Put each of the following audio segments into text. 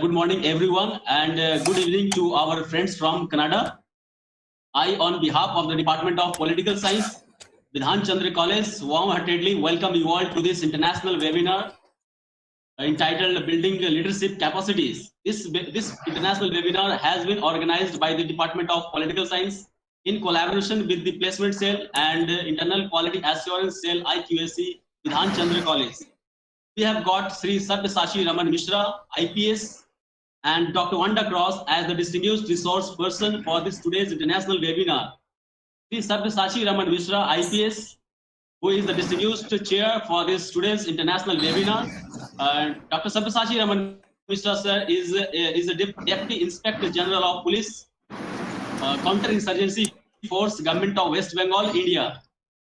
Good morning, everyone, and good evening to our friends from Canada. I, on behalf of the Department of Political Science, Bidhan Chandra College, warm-heartedly welcome you all to this international webinar entitled Building Leadership Capacities. This international webinar has been organized by the Department of Political Science in collaboration with the Placement Cell and Internal Quality Assurance Cell IQAC, Bidhan Chandra College. We have got Shri Sachi Raman Mishra, IPS, and Dr. Wanda Krause as the distinguished resource person for this today's international webinar. Shri Sachi Raman Mishra, IPS, who is the distinguished chair for this today's international webinar. Dr. Sachi Raman Mishra, sir, is a Deputy Inspector General of Police, Counter-Insurgency Force, Government of West Bengal, India.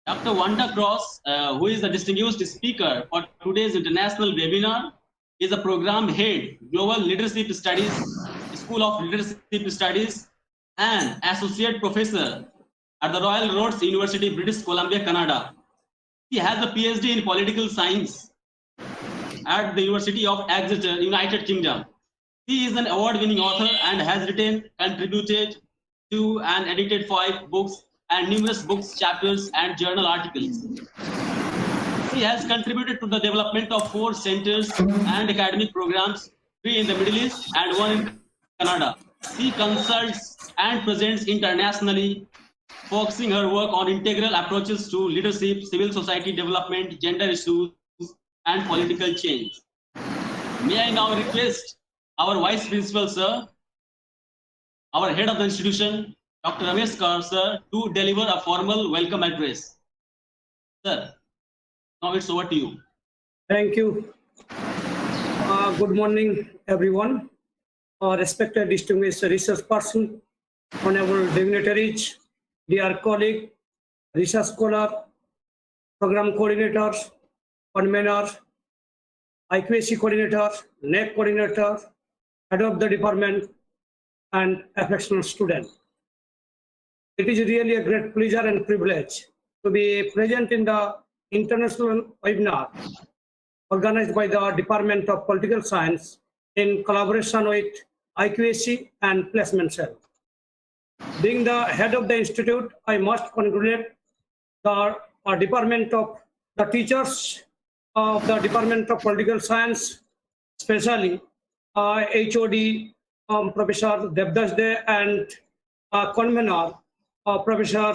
Dr. Wanda Krause, who is the distinguished speaker for today's international webinar, is a program head, Global Leadership Studies, School of Leadership Studies, and associate professor at the Royal Roads University, British Columbia, Canada. He has a PhD in political science at the University of Exeter, United Kingdom. He is an award-winning author and has written, contributed to and edited 5 books and numerous books, chapters, and journal articles. He has contributed to the development of 4 centers and academic programs, 3 in the Middle East and 1 in Canada. She consults and presents internationally, focusing her work on integral approaches to leadership, civil society development, gender issues, and political change. May I now request our Vice Principal, sir, our head of the institution, Dr. Ramesh sir, to deliver a formal welcome address. Sir, now it's over to you. Thank you. Good morning, everyone. Respected distinguished research person, honorable dignitaries, dear colleague, research scholar, program coordinators, convenor, IQAC coordinator, NEC coordinator, head of the department, and affectionate student. It is really a great pleasure and privilege to be present in the international webinar organized by the Department of Political Science in collaboration with IQAC and Placement Cell. Being the head of the institute, I must congratulate the department of the teachers of the Department of Political Science, especially HOD Professor Devdas De and Convenor Professor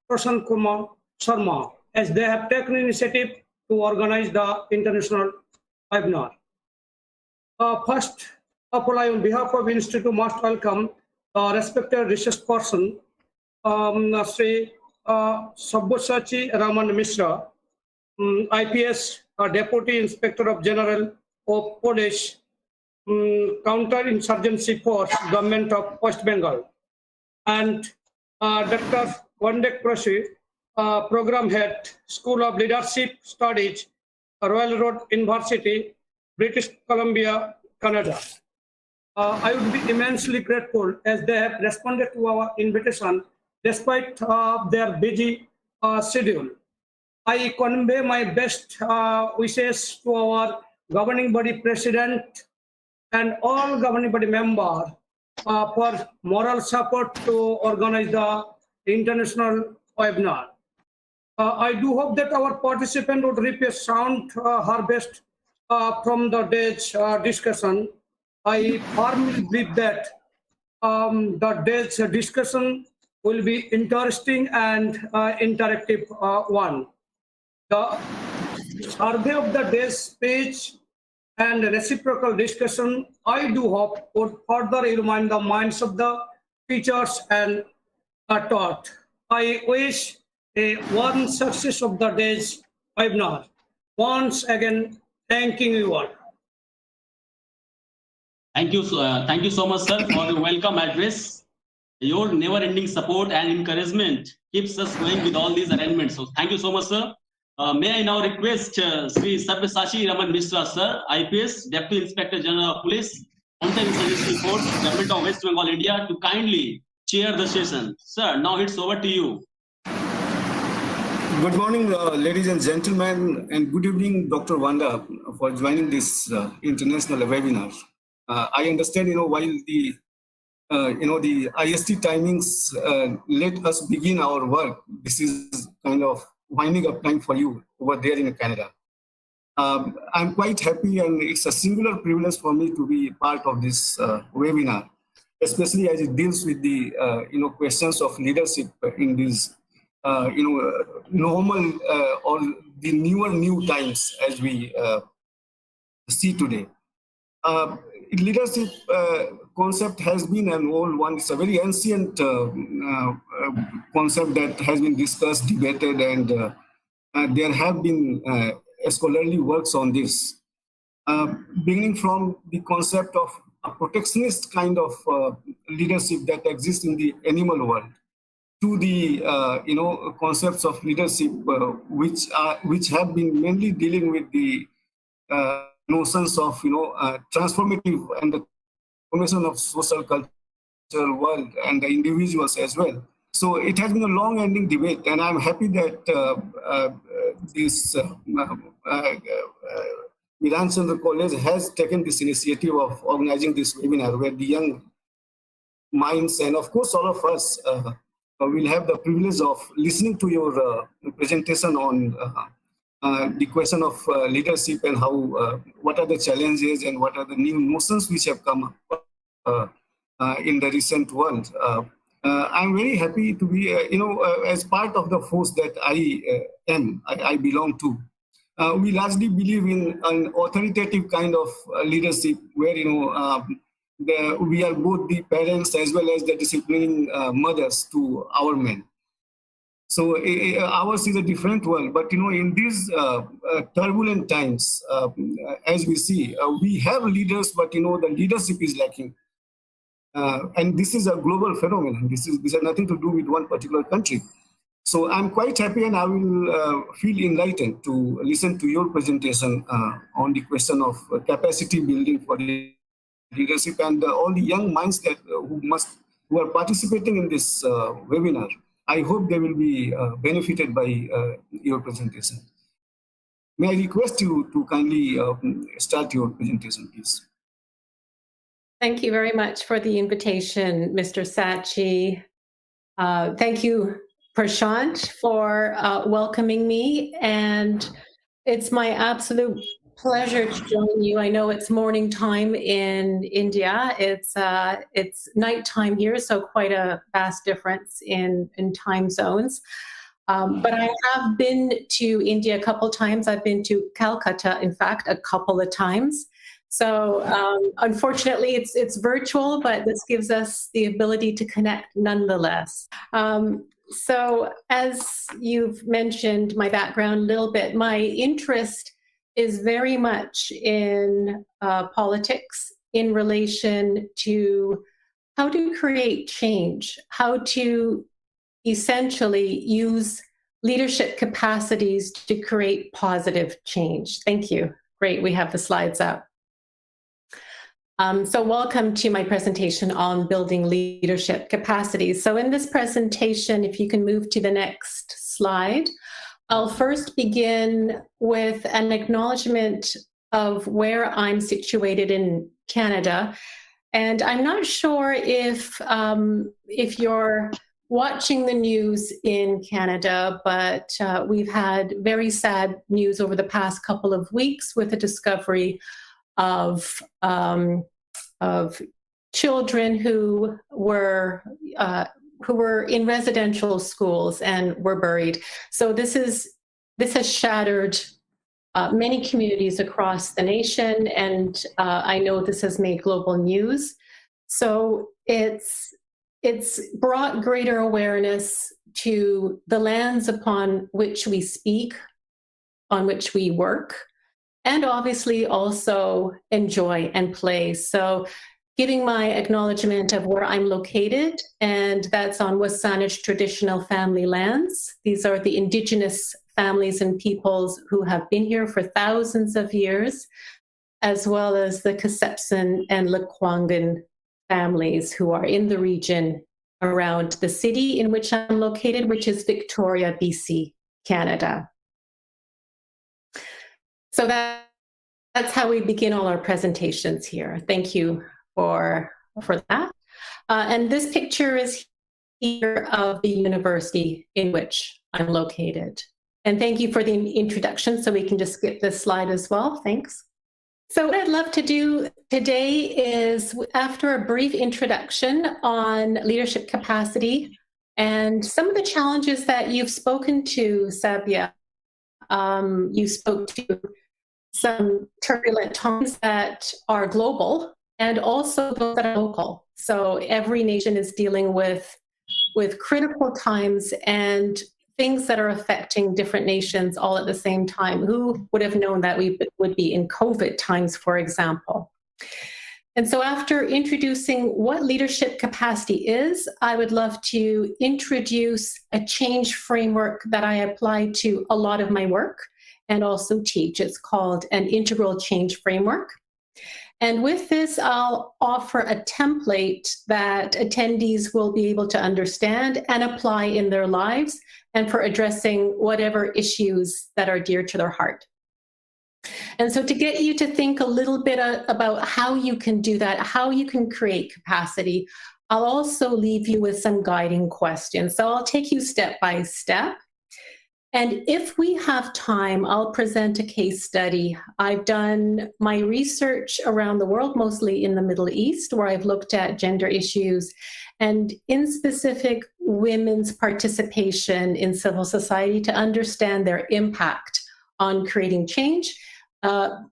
Prashant Kumar, Sharma, as they have taken initiative to organize the international webinar. First of all, I, on behalf of the Institute, must welcome respected research person, Shri Sachi Raman Mishra, IPS, Deputy Inspector General of Police, Counter-Insurgency Force, Government of West Bengal, and Dr. Wanda Krause, Program Head, School of Leadership Studies, Royal Road University, British Columbia, Canada. I would be immensely grateful as they have responded to our invitation despite their busy schedule. I convey my best wishes to our governing body president and all governing body members for moral support to organize the international webinar. I do hope that our participant would reap a sound harvest from the day's discussion. I firmly believe that the day's discussion will be interesting and interactive one. The survey of the day's speech and reciprocal discussion, I do hope, would further illumine the minds of the teachers and taught. I wish a warm success of the day's webinar. Once again, thanking you all. Thank you so much, sir, for the welcome address. Your never-ending support and encouragement keeps us going with all these arrangements. So thank you so much, sir. May I now request Shri Sachi Raman Mishra, sir, IPS, Deputy Inspector General of Police, Counter-Insurgency Force, Government of West Bengal, India, to kindly chair the session. Sir, now it's over to you. Good morning, ladies and gentlemen, and good evening, Dr. Wanda, for joining this international webinar. I understand, while the the IST timings let us begin our work. This is kind of winding up time for you over there in Canada. I'm quite happy, and it's a singular privilege for me to be part of this webinar, especially as it deals with the questions of leadership in these normal or the new times as we see today. Leadership concept has been an old one. It's a very ancient concept that has been discussed, debated, and there have been scholarly works on this, beginning from the concept of a protectionist kind of leadership that exists in the animal world, to the concepts of leadership which have been mainly dealing with the notions of transformative and the formation of social cultural world and the individuals as well. So it has been a long-ending debate, and I'm happy that this Bidhan Chandra College has taken this initiative of organizing this webinar, where the young minds and of course all of us will have the privilege of listening to your presentation on the question of leadership and how what are the challenges and what are the new notions which have come up in the recent world. I'm very happy to be, as part of the force that I belong to. We largely believe in an authoritative kind of leadership where, we are both the parents as well as the disciplining mothers to our men. So ours is a different world, but in these turbulent times, as we see, we have leaders, but the leadership is lacking. And this is a global phenomenon. This has nothing to do with one particular country. So I'm quite happy, and I will feel enlightened to listen to your presentation on the question of capacity building for the leadership and all the young minds that who are participating in this webinar. I hope they will be benefited by your presentation. May I request you to kindly start your presentation, please? Thank you very much for the invitation, Mr. Sachi. Thank you, Prashant, for welcoming me. And it's my absolute pleasure to join you. I know it's morning time in India. It's nighttime here, so quite a vast difference in time zones. But I have been to India a couple times. I've been to Calcutta, in fact, a couple of times. So unfortunately, it's virtual, but this gives us the ability to connect nonetheless. So as you've mentioned, my background a little bit, my interest is very much in politics in relation to how to create change, how to essentially use leadership capacities to create positive change. Thank you. Great, we have the slides up. So welcome to my presentation on building leadership capacities. So in this presentation, if you can move to the next slide, I'll first begin with an acknowledgement of where I'm situated in Canada. And I'm not sure if you're watching the news in Canada, but we've had very sad news over the past couple of weeks with the discovery of children who were in residential schools and were buried. So this has shattered many communities across the nation, and I know this has made global news. So it's brought greater awareness to the lands upon which we speak, on which we work, and obviously also enjoy and play. So giving my acknowledgement of where I'm located, and that's on Wasanich traditional family lands. These are the indigenous families and peoples who have been here for thousands of years, as well as the Kasepsan and Lekwungen families who are in the region around the city in which I'm located, which is Victoria, BC, Canada. So That's how we begin all our presentations here. Thank you for that. And this picture is here of the university in which I'm located. And thank you for the introduction, so we can just skip this slide as well. Thanks. So what I'd love to do today is, after a brief introduction on leadership capacity and some of the challenges that you've spoken to, Sabya, you spoke to some turbulent times that are global and also those that are local. So every nation is dealing with critical times and things that are affecting different nations all at the same time. Who would have known that we would be in COVID times, for example? And so after introducing what leadership capacity is, I would love to introduce a change framework that I apply to a lot of my work and also teach. It's called an integral change framework. And with this, I'll offer a template that attendees will be able to understand and apply in their lives and for addressing whatever issues that are dear to their heart. And so to get you to think a little bit about how you can do that, how you can create capacity, I'll also leave you with some guiding questions. So I'll take you step by step. And if we have time, I'll present a case study. I've done my research around the world, mostly in the Middle East, where I've looked at gender issues and in specific women's participation in civil society to understand their impact on creating change,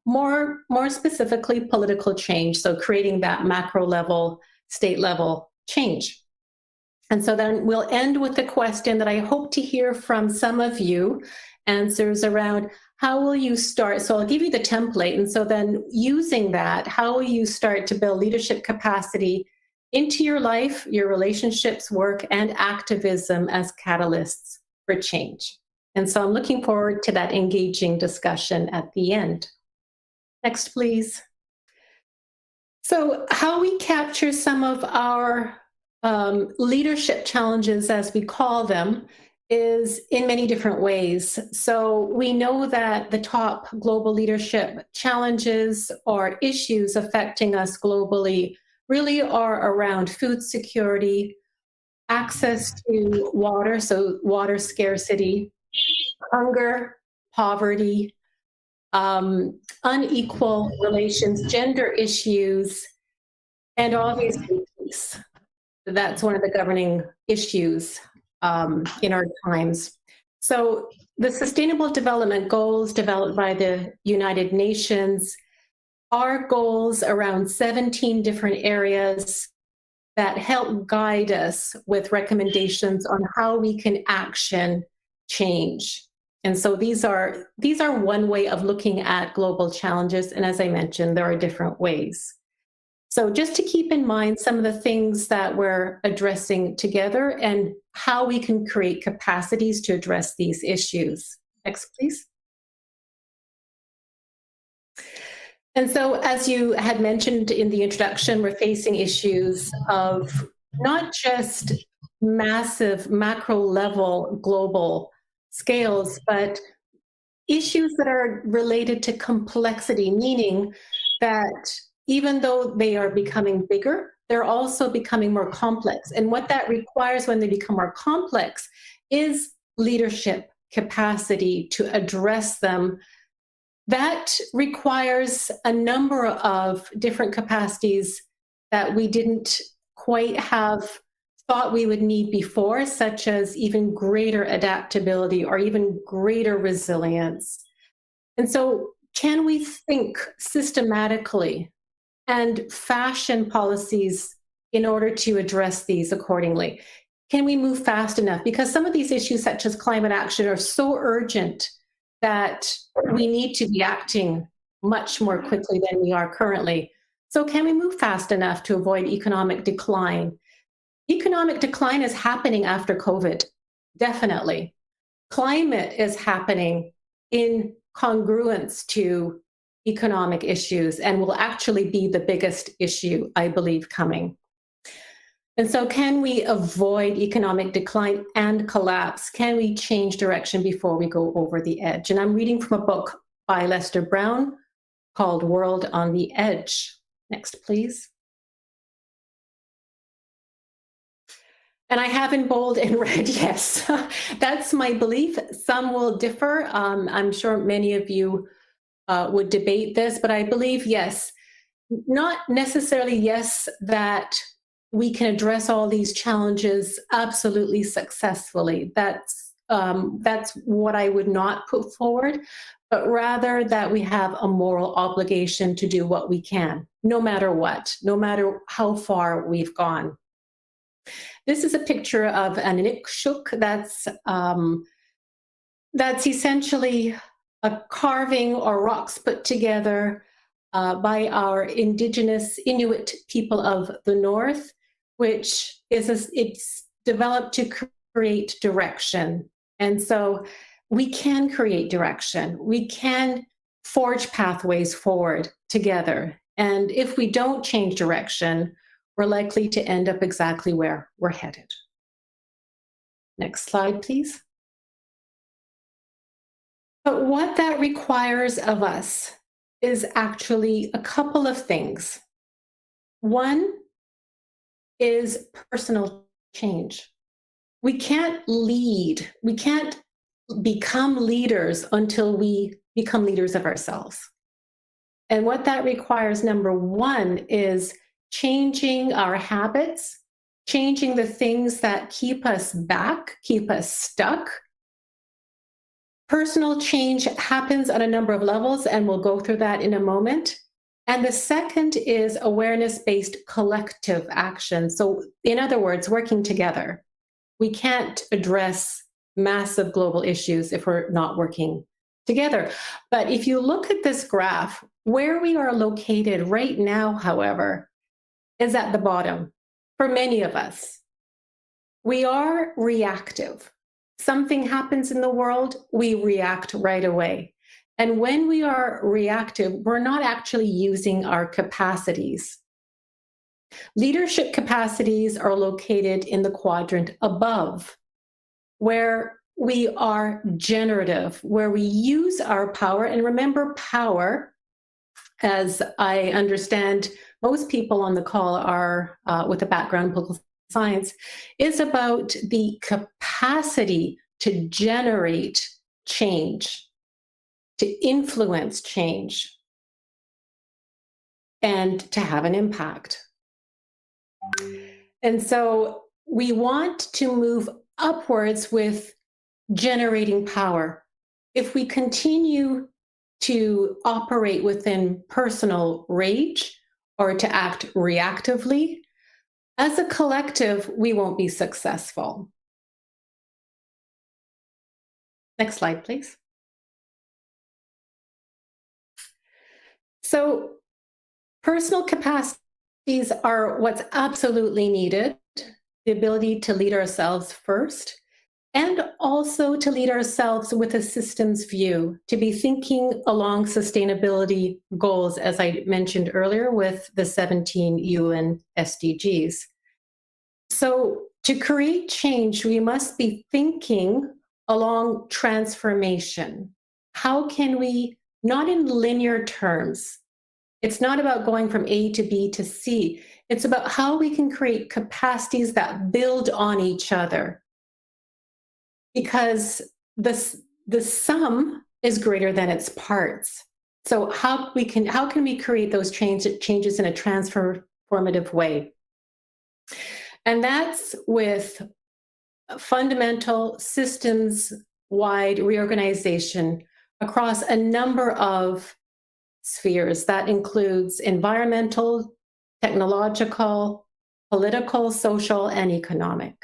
more specifically political change, so creating that macro level, state level change. And so then we'll end with the question that I hope to hear from some of you, answers around how will you start? So I'll give you the template. And so then using that, how will you start to build leadership capacity into your life, your relationships, work, and activism as catalysts for change? And so I'm looking forward to that engaging discussion at the end. Next, please. So how we capture some of our leadership challenges, as we call them, is in many different ways. So we know that the top global leadership challenges or issues affecting us globally really are around food security, access to water, so water scarcity, hunger, poverty, unequal relations, gender issues, and obviously peace. That's one of the governing issues in our times. So the Sustainable Development Goals developed by the United Nations are goals around 17 different areas that help guide us with recommendations on how we can action change. And so these are one way of looking at global challenges. And as I mentioned, there are different ways. So just to keep in mind some of the things that we're addressing together and how we can create capacities to address these issues. Next, please. And so as you had mentioned in the introduction, we're facing issues of not just massive macro level global scales, but issues that are related to complexity, meaning that even though they are becoming bigger, they're also becoming more complex. And what that requires when they become more complex is leadership capacity to address them. That requires a number of different capacities that we didn't quite have thought we would need before, such as even greater adaptability or even greater resilience. And so can we think systematically and fashion policies in order to address these accordingly? Can we move fast enough? Because some of these issues, such as climate action, are so urgent that we need to be acting much more quickly than we are currently. So can we move fast enough to avoid economic decline? Economic decline is happening after COVID, definitely. Climate is happening in congruence to economic issues and will actually be the biggest issue, I believe, coming. And so can we avoid economic decline and collapse? Can we change direction before we go over the edge? And I'm reading from a book by Lester Brown called World on the Edge. Next, please. And I have in bold and red, yes. That's my belief. Some will differ. I'm sure many of you would debate this, but I believe, yes, not necessarily yes, that we can address all these challenges absolutely successfully. That's what I would not put forward, but rather that we have a moral obligation to do what we can, no matter what, no matter how far we've gone. This is a picture of an Inukshuk. That's essentially a carving or rocks put together by our indigenous Inuit people of the North, which is it's developed to create direction. And so we can create direction. We can forge pathways forward together. And if we don't change direction, we're likely to end up exactly where we're headed. Next slide, please. But what that requires of us is actually a couple of things. One is personal change. We can't lead, we can't become leaders until we become leaders of ourselves. And what that requires, number one, is changing our habits, changing the things that keep us back, keep us stuck. Personal change happens on a number of levels, and we'll go through that in a moment. And the second is awareness-based collective action. So in other words, working together. We can't address massive global issues if we're not working together. But if you look at this graph, where we are located right now, however, is at the bottom for many of us. We are reactive. Something happens in the world, we react right away. And when we are reactive, we're not actually using our capacities. Leadership capacities are located in the quadrant above, where we are generative, where we use our power. And remember, power, as I understand most people on the call are with a background in political science, is about the capacity to generate change, to influence change, and to have an impact. And so we want to move upwards with generating power. If we continue to operate within personal rage or to act reactively, as a collective, we won't be successful. Next slide, please. So personal capacities are what's absolutely needed, the ability to lead ourselves first, and also to lead ourselves with a systems view, to be thinking along sustainability goals, as I mentioned earlier, with the 17 UN SDGs. So to create change, we must be thinking along transformation. How can we, not in linear terms, it's not about going from A to B to C, it's about how we can create capacities that build on each other. Because the sum is greater than its parts. So how can we create those changes in a transformative way? And that's with fundamental systems-wide reorganization across a number of spheres. That includes environmental, technological, political, social, and economic.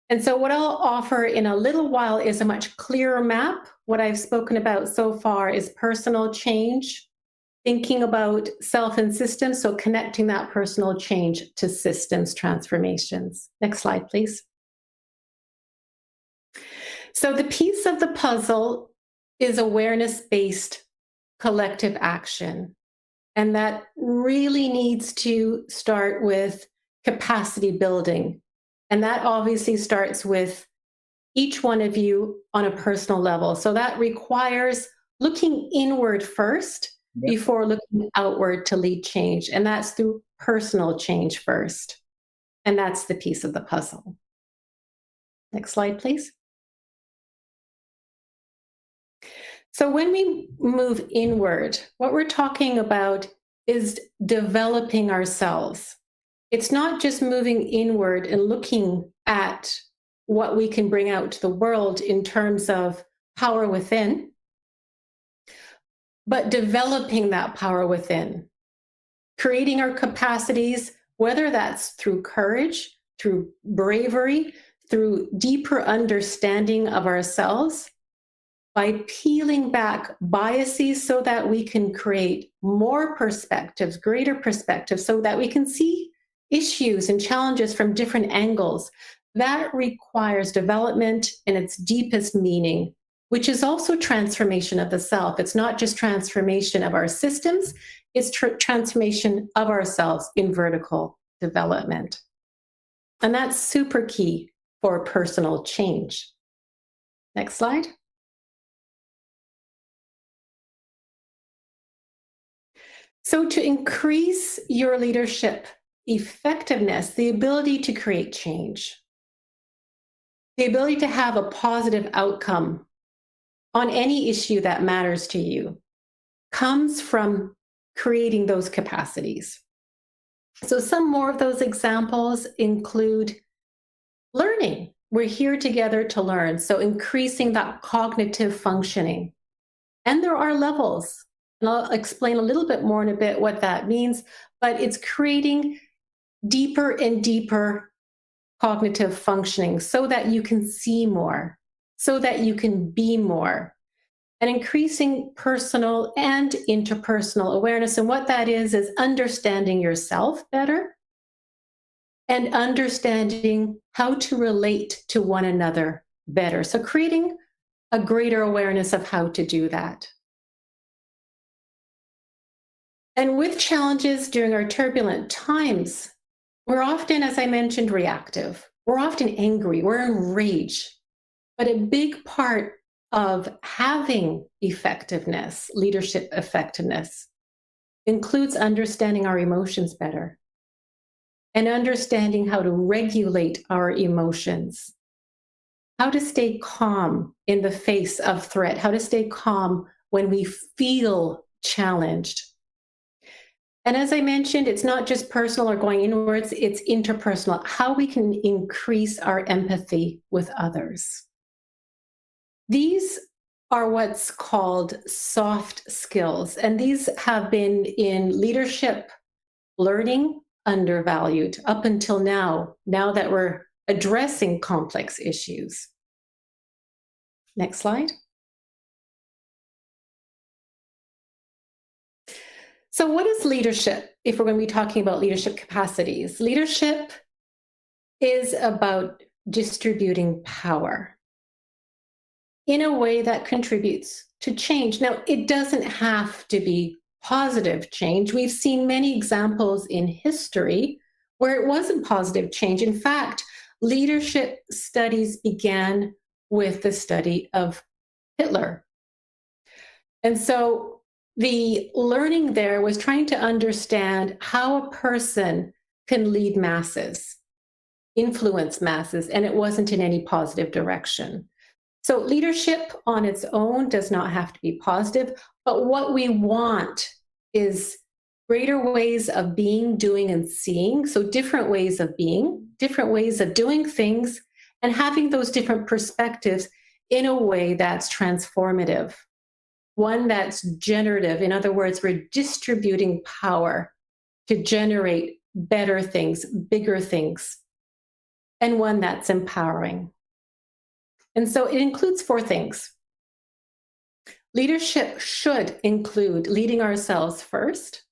And so what I'll offer in a little while is a much clearer map. What I've spoken about so far is personal change, thinking about self and systems, so connecting that personal change to systems transformations. Next slide, please. So the piece of the puzzle is awareness-based collective action. And that really needs to start with capacity building. And that obviously starts with each one of you on a personal level. So that requires looking inward first before looking outward to lead change. And that's through personal change first. And that's the piece of the puzzle. Next slide, please. So when we move inward, what we're talking about is developing ourselves. It's not just moving inward and looking at what we can bring out to the world in terms of power within, but developing that power within, creating our capacities, whether that's through courage, through bravery, through deeper understanding of ourselves, by peeling back biases so that we can create more perspectives, greater perspectives, so that we can see issues and challenges from different angles. That requires development in its deepest meaning, which is also transformation of the self. It's not just transformation of our systems, it's transformation of ourselves in vertical development. And that's super key for personal change. Next slide. So to increase your leadership effectiveness, the ability to create change, the ability to have a positive outcome on any issue that matters to you, comes from creating those capacities. So some more of those examples include learning. We're here together to learn. So increasing that cognitive functioning. And there are levels. And I'll explain a little bit more in a bit what that means, but it's creating deeper and deeper cognitive functioning so that you can see more, so that you can be more, and increasing personal and interpersonal awareness. And what that is understanding yourself better and understanding how to relate to one another better. So creating a greater awareness of how to do that. And with challenges during our turbulent times, we're often, as I mentioned, reactive. We're often angry, we're in rage. But a big part of having effectiveness, leadership effectiveness, includes understanding our emotions better and understanding how to regulate our emotions, how to stay calm in the face of threat, how to stay calm when we feel challenged. And as I mentioned, it's not just personal or going inwards, it's interpersonal, how we can increase our empathy with others. These are what's called soft skills, and these have been in leadership learning undervalued up until now that we're addressing complex issues. Next slide. So what is leadership, if we're going to be talking about leadership capacities? Leadership is about distributing power in a way that contributes to change. Now, it doesn't have to be positive change. We've seen many examples in history where it wasn't positive change. In fact, leadership studies began with the study of Hitler. And so the learning there was trying to understand how a person can lead masses, influence masses, and it wasn't in any positive direction. So leadership on its own does not have to be positive, but what we want is greater ways of being, doing, and seeing. So different ways of being, different ways of doing things, and having those different perspectives in a way that's transformative. One that's generative. In other words, we're distributing power to generate better things, bigger things, and one that's empowering. And so it includes 4 things. Leadership should include leading ourselves first.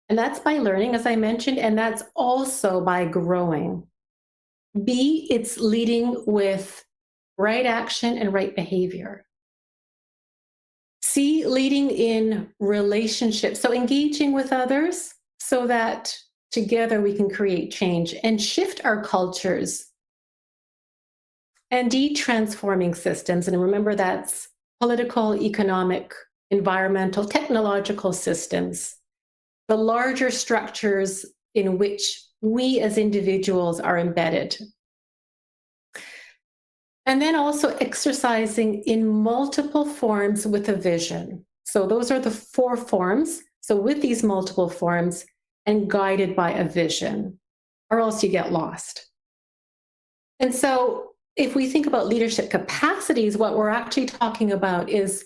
And that's by learning, as I mentioned, and that's also by growing. B, it's leading with right action and right behavior. C, leading in relationships, so engaging with others so that together we can create change and shift our cultures. And D, transforming systems. And remember, that's political, economic, environmental, technological systems, the larger structures in which we as individuals are embedded. And then also exercising in multiple forms with a vision. So those are the 4 forms. So with these multiple forms and guided by a vision, or else you get lost. And so if we think about leadership capacities, what we're actually talking about is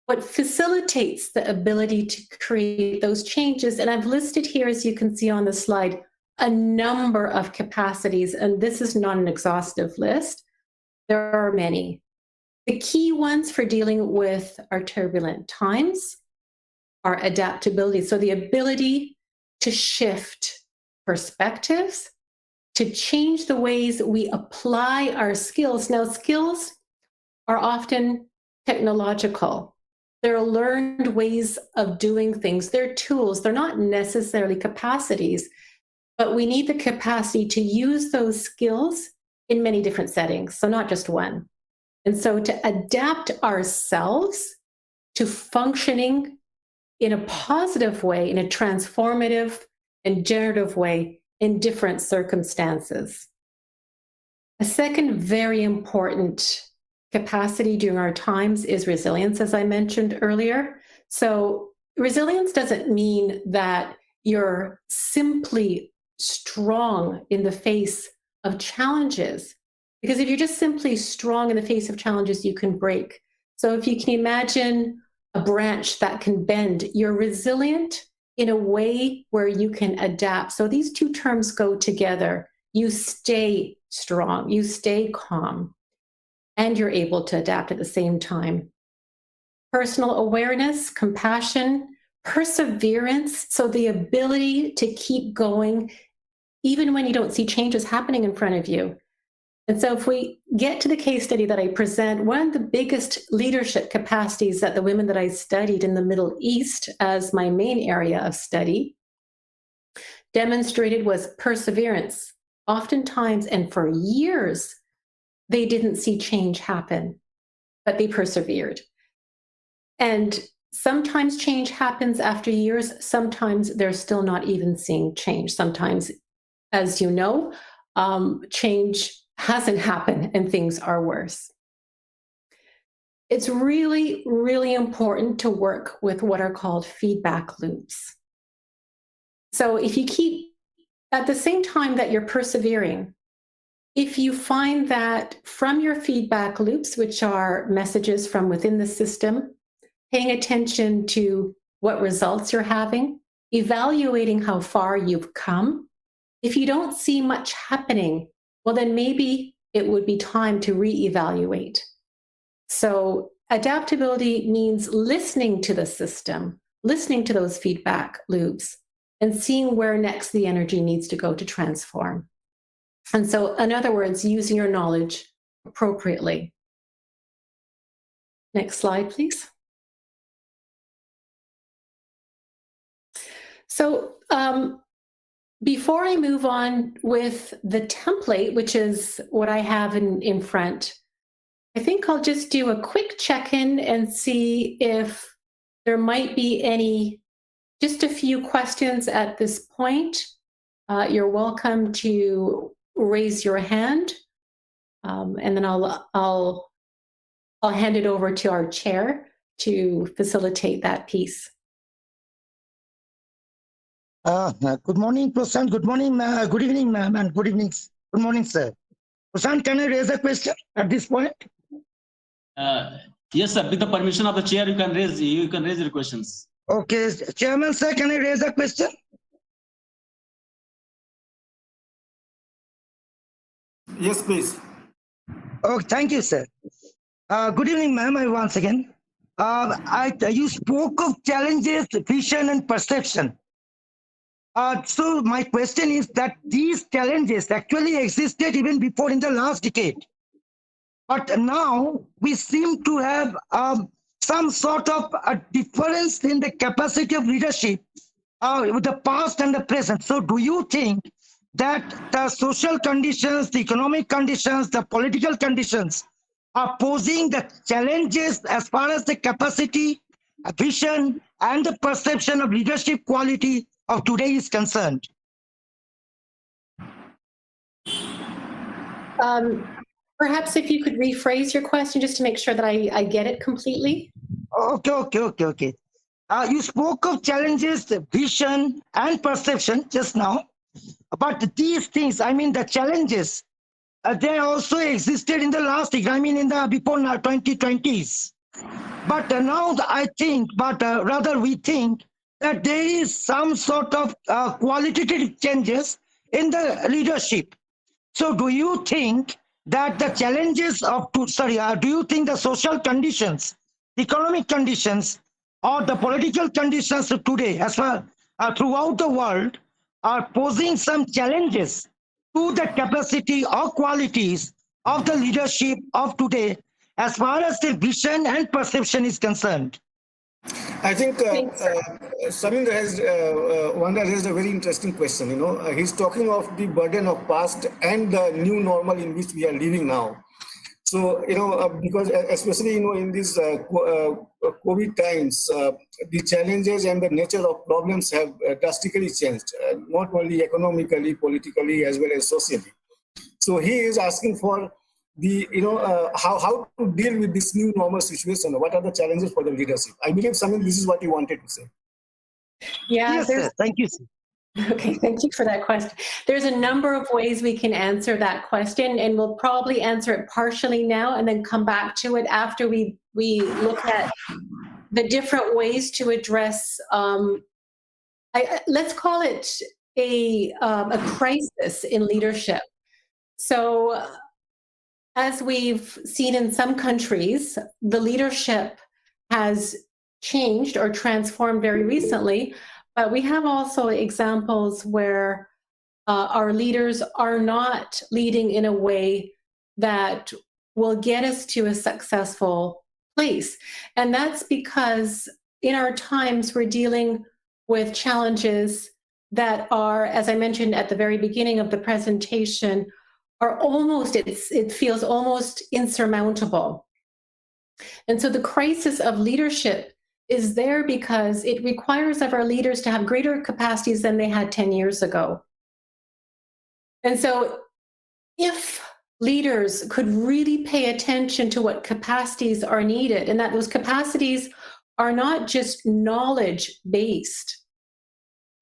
what facilitates the ability to create those changes. And I've listed here, as you can see on the slide, a number of capacities, and this is not an exhaustive list. There are many. The key ones for dealing with our turbulent times are adaptability. So the ability to shift perspectives, to change the ways we apply our skills. Now, skills are often technological. They're learned ways of doing things. They're tools. They're not necessarily capacities, but we need the capacity to use those skills in many different settings, so not just one. And so to adapt ourselves to functioning in a positive way, in a transformative and generative way in different circumstances. A second very important capacity during our times is resilience, as I mentioned earlier. So resilience doesn't mean that you're simply strong in the face of challenges, because if you're just simply strong in the face of challenges, you can break. So if you can imagine a branch that can bend, you're resilient in a way where you can adapt. So these 2 terms go together. You stay strong, you stay calm, and you're able to adapt at the same time. Personal awareness, compassion, perseverance. So the ability to keep going even when you don't see changes happening in front of you. And so if we get to the case study that I present, one of the biggest leadership capacities that the women that I studied in the Middle East as my main area of study demonstrated was perseverance. Oftentimes, and for years, they didn't see change happen, but they persevered. And sometimes change happens after years. Sometimes they're still not even seeing change. Sometimes, as you know, change hasn't happened and things are worse. It's really, really important to work with what are called feedback loops. So if you keep, at the same time that you're persevering, if you find that from your feedback loops, which are messages from within the system, paying attention to what results you're having, evaluating how far you've come, if you don't see much happening, well, then maybe it would be time to reevaluate. So adaptability means listening to the system, listening to those feedback loops, and seeing where next the energy needs to go to transform. And so, in other words, using your knowledge appropriately. Next slide, please. So, before I move on with the template, which is what I have in front, I think I'll just do a quick check-in and see if there might be just a few questions at this point. You're welcome to raise your hand, and then I'll hand it over to our chair to facilitate that piece. Good morning, Prashant. Good morning, good evening, ma'am, and good evening. Good morning, sir. Prashant, can I raise a question at this point? Yes, sir. With the permission of the chair, you can raise your questions. Okay, Chairman, sir, can I raise a question? Yes, please. Oh, thank you, sir. Good evening, ma'am. Once again, you spoke of challenges, vision, and perception. So my question is that these challenges actually existed even before in the last decade. But now we seem to have some sort of a difference in the capacity of leadership with the past and the present. So do you think that the social conditions, the economic conditions, the political conditions are posing the challenges as far as the capacity, vision, and the perception of leadership quality of today is concerned? Perhaps if you could rephrase your question just to make sure that I get it completely. Okay. You spoke of challenges, vision, and perception just now. But these things, I mean, the challenges, they also existed in the last, I mean, in the before 2020s. But now I think, rather we think that there is some sort of qualitative changes in the leadership. So do you think that the challenges of, do you think the social conditions, economic conditions, or the political conditions of today, as well throughout the world, are posing some challenges to the capacity or qualities of the leadership of today, as far as the vision and perception is concerned? I think Samindra has, Wanda raised a very interesting question. He's talking of the burden of past and the new normal in which we are living now. So, because especially, in these COVID times, the challenges and the nature of problems have drastically changed, not only economically, politically, as well as socially. So he is asking for the, how to deal with this new normal situation. What are the challenges for the leadership? I believe, Samir, this is what you wanted to say. Yeah, yes, sir. Thank you, sir. Okay, thank you for that question. There's a number of ways we can answer that question, and we'll probably answer it partially now and then come back to it after we look at the different ways to address, let's call it a crisis in leadership. So as we've seen in some countries, the leadership has changed or transformed very recently. But we have also examples where our leaders are not leading in a way that will get us to a successful place. And that's because in our times, we're dealing with challenges that are, as I mentioned at the very beginning of the presentation, are almost, it feels almost insurmountable. And so the crisis of leadership is there because it requires of our leaders to have greater capacities than they had 10 years ago. And so if leaders could really pay attention to what capacities are needed, and that those capacities are not just knowledge-based,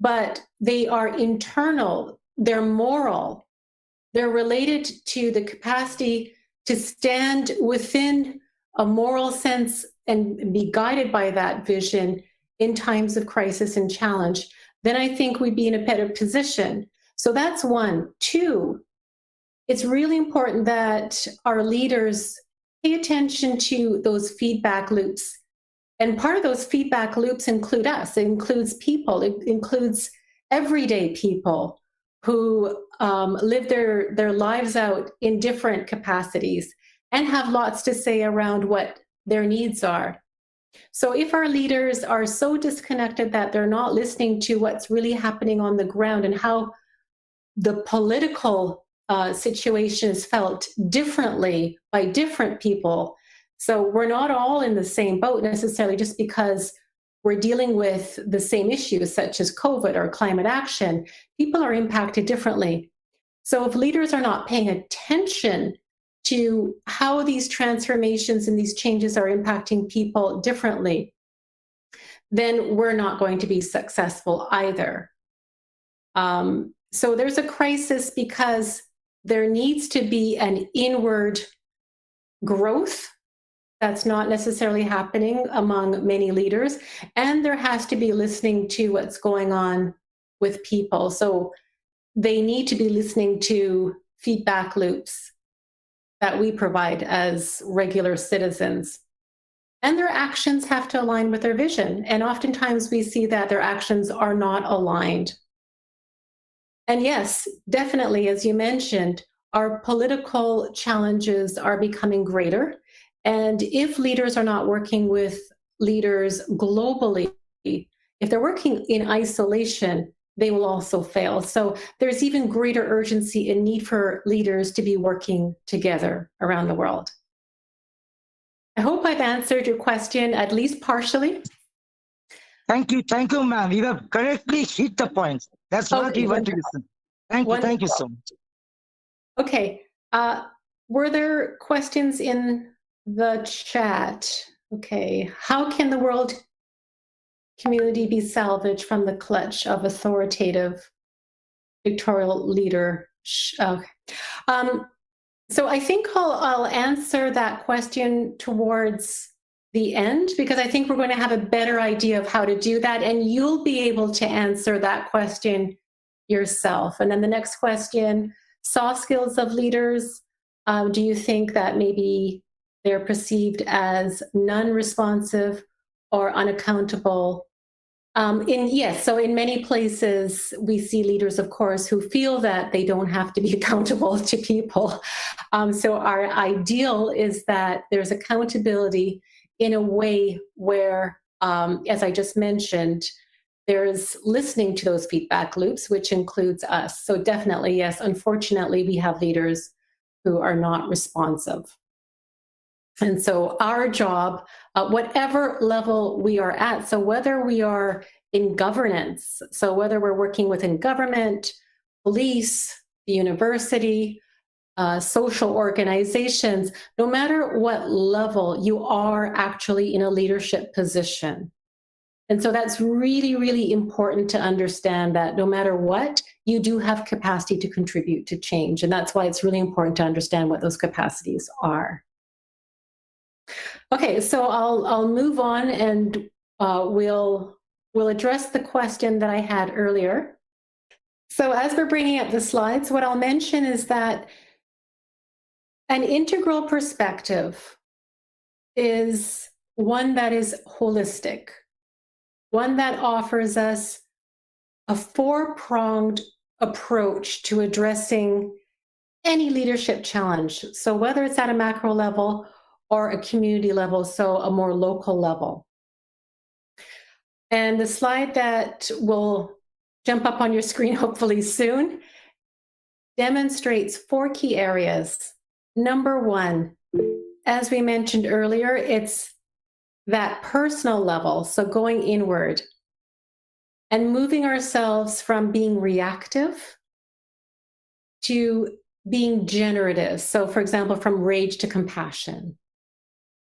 but they are internal, they're moral, they're related to the capacity to stand within a moral sense and be guided by that vision in times of crisis and challenge, then I think we'd be in a better position. So that's one. Two, it's really important that our leaders pay attention to those feedback loops. And part of those feedback loops include us. It includes people. It includes everyday people who live their lives out in different capacities and have lots to say around what their needs are. So if our leaders are so disconnected that they're not listening to what's really happening on the ground and how the political situation is felt differently by different people, so we're not all in the same boat necessarily just because we're dealing with the same issues such as COVID or climate action, people are impacted differently. So if leaders are not paying attention to how these transformations and these changes are impacting people differently, then we're not going to be successful either. So there's a crisis because there needs to be an inward growth that's not necessarily happening among many leaders, and there has to be listening to what's going on with people. So they need to be listening to feedback loops that we provide as regular citizens. And their actions have to align with their vision. And oftentimes we see that their actions are not aligned. And yes, definitely, as you mentioned, our political challenges are becoming greater. And if leaders are not working with leaders globally, if they're working in isolation, they will also fail. So there's even greater urgency and need for leaders to be working together around the world. I hope I've answered your question, at least partially. Thank you, ma'am. You have correctly hit the point. That's what we want to listen. Thank you so much. Okay. Were there questions in the chat? Okay. How can the world community be salvaged from the clutch of authoritative dictatorial leader? Okay. So I think I'll answer that question towards the end, because I think we're going to have a better idea of how to do that, and you'll be able to answer that question yourself. And then the next question, soft skills of leaders. Do you think that maybe they're perceived as non-responsive or unaccountable? Yes, so in many places we see leaders, of course, who feel that they don't have to be accountable to people. So our ideal is that there's accountability in a way where, as I just mentioned, there's listening to those feedback loops, which includes us. So definitely, yes, unfortunately, we have leaders who are not responsive. And so our job, whatever level we are at, so whether we are in governance, so whether we're working within government, police, the university, social organizations, no matter what level, you are actually in a leadership position. And so that's really, really important to understand, that no matter what, you do have capacity to contribute to change. And that's why it's really important to understand what those capacities are. Okay, so I'll move on, and we'll address the question that I had earlier. So as we're bringing up the slides, what I'll mention is that an integral perspective is one that is holistic, one that offers us a four-pronged approach to addressing any leadership challenge. So whether it's at a macro level or a community level, so a more local level. And the slide that will jump up on your screen hopefully soon demonstrates four key areas. Number one, as we mentioned earlier, it's that personal level, so going inward and moving ourselves from being reactive to being generative. So for example, from rage to compassion,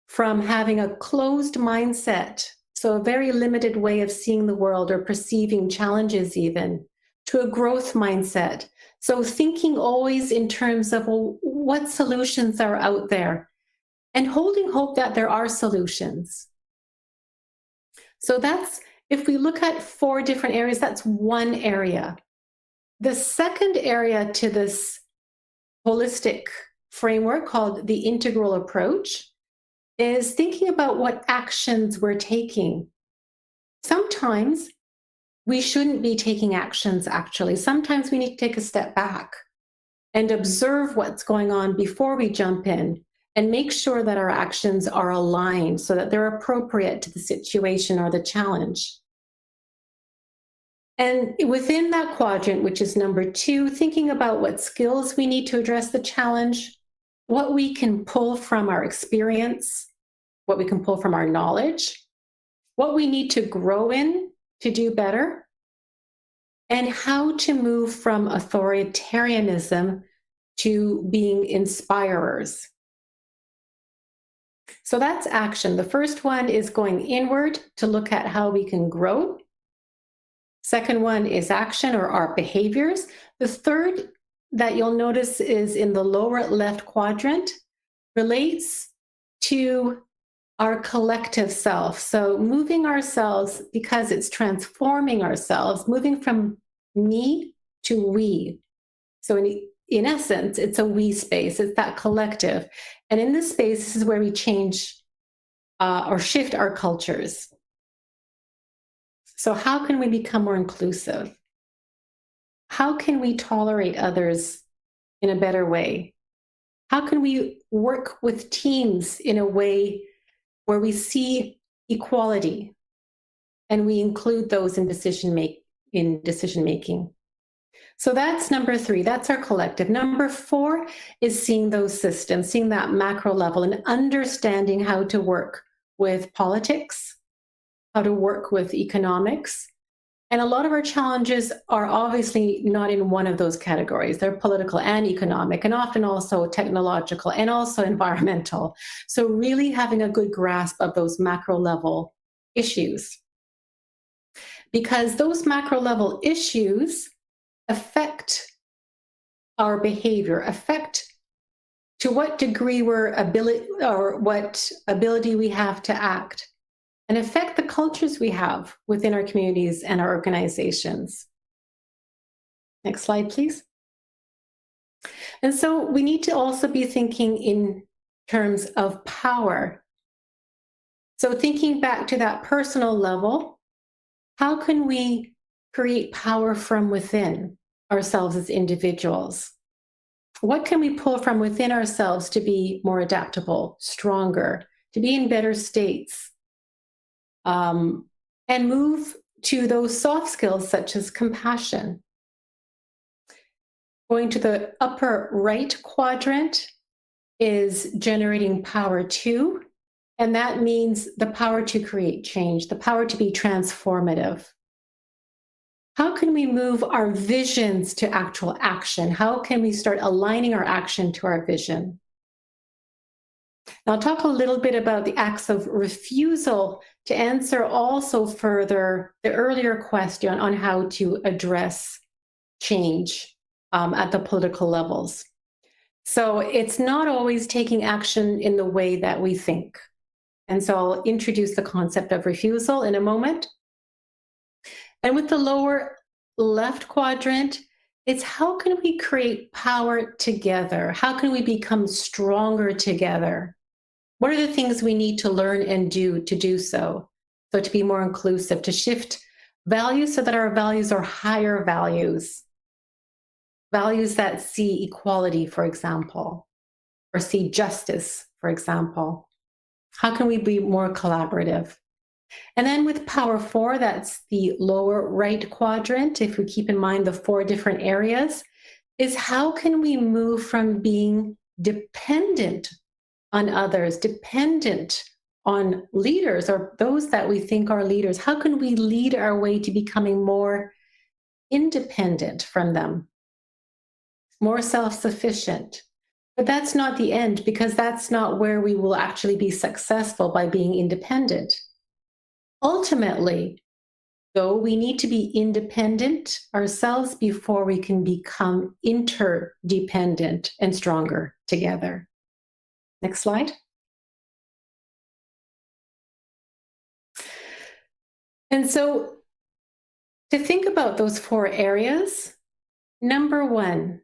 from having a closed mindset, so a very limited way of seeing the world or perceiving challenges even, to a growth mindset. So thinking always in terms of, well, what solutions are out there, and holding hope that there are solutions. So that's, if we look at four different areas, that's one area. The second area to this holistic framework, called the integral approach, is thinking about what actions we're taking. Sometimes we shouldn't be taking actions, actually. Sometimes we need to take a step back and observe what's going on before we jump in, and make sure that our actions are aligned so that they're appropriate to the situation or the challenge. And within that quadrant, which is number two, thinking about what skills we need to address the challenge, what we can pull from our experience, what we can pull from our knowledge, what we need to grow in to do better, and how to move from authoritarianism to being inspirers. So that's action. The first one is going inward to look at how we can grow. Second one is action, or our behaviors. The third that you'll notice is in the lower left quadrant, relates to our collective self. So moving ourselves, because it's transforming ourselves, moving from me to we. So in essence, it's a we space, it's that collective. And in this space, this is where we change or shift our cultures. So how can we become more inclusive? How can we tolerate others in a better way? How can we work with teams in a way where we see equality and we include those in decision making? So that's number 3. That's our collective. Number 4 is seeing those systems, seeing that macro level and understanding how to work with politics, how to work with economics. And a lot of our challenges are obviously not in one of those categories. They're political and economic, and often also technological and also environmental. So really having a good grasp of those macro level issues. Because those macro level issues affect our behavior, affect to what degree we're what ability we have to act, and affect the cultures we have within our communities and our organizations. Next slide, please. And so we need to also be thinking in terms of power. So thinking back to that personal level, how can we create power from within ourselves as individuals? What can we pull from within ourselves to be more adaptable, stronger, to be in better states? And move to those soft skills such as compassion. Going to the upper right quadrant is generating power 2, and that means the power to create change, the power to be transformative. How can we move our visions to actual action? How can we start aligning our action to our vision? Now, I'll talk a little bit about the acts of refusal to answer also further the earlier question on how to address change at the political levels. So it's not always taking action in the way that we think. And so I'll introduce the concept of refusal in a moment. And with the lower left quadrant, it's how can we create power together? How can we become stronger together? What are the things we need to learn and do to do so? So to be more inclusive, to shift values so that our values are higher values. Values that see equality, for example, or see justice, for example. How can we be more collaborative? And then with power 4, that's the lower right quadrant, if we keep in mind the 4 different areas, is how can we move from being dependent on others, dependent on leaders or those that we think are leaders? How can we lead our way to becoming more independent from them, more self-sufficient? But that's not the end, because that's not where we will actually be successful by being independent. Ultimately, though, we need to be independent ourselves before we can become interdependent and stronger together. Next slide. And so to think about those 4 areas, number 1,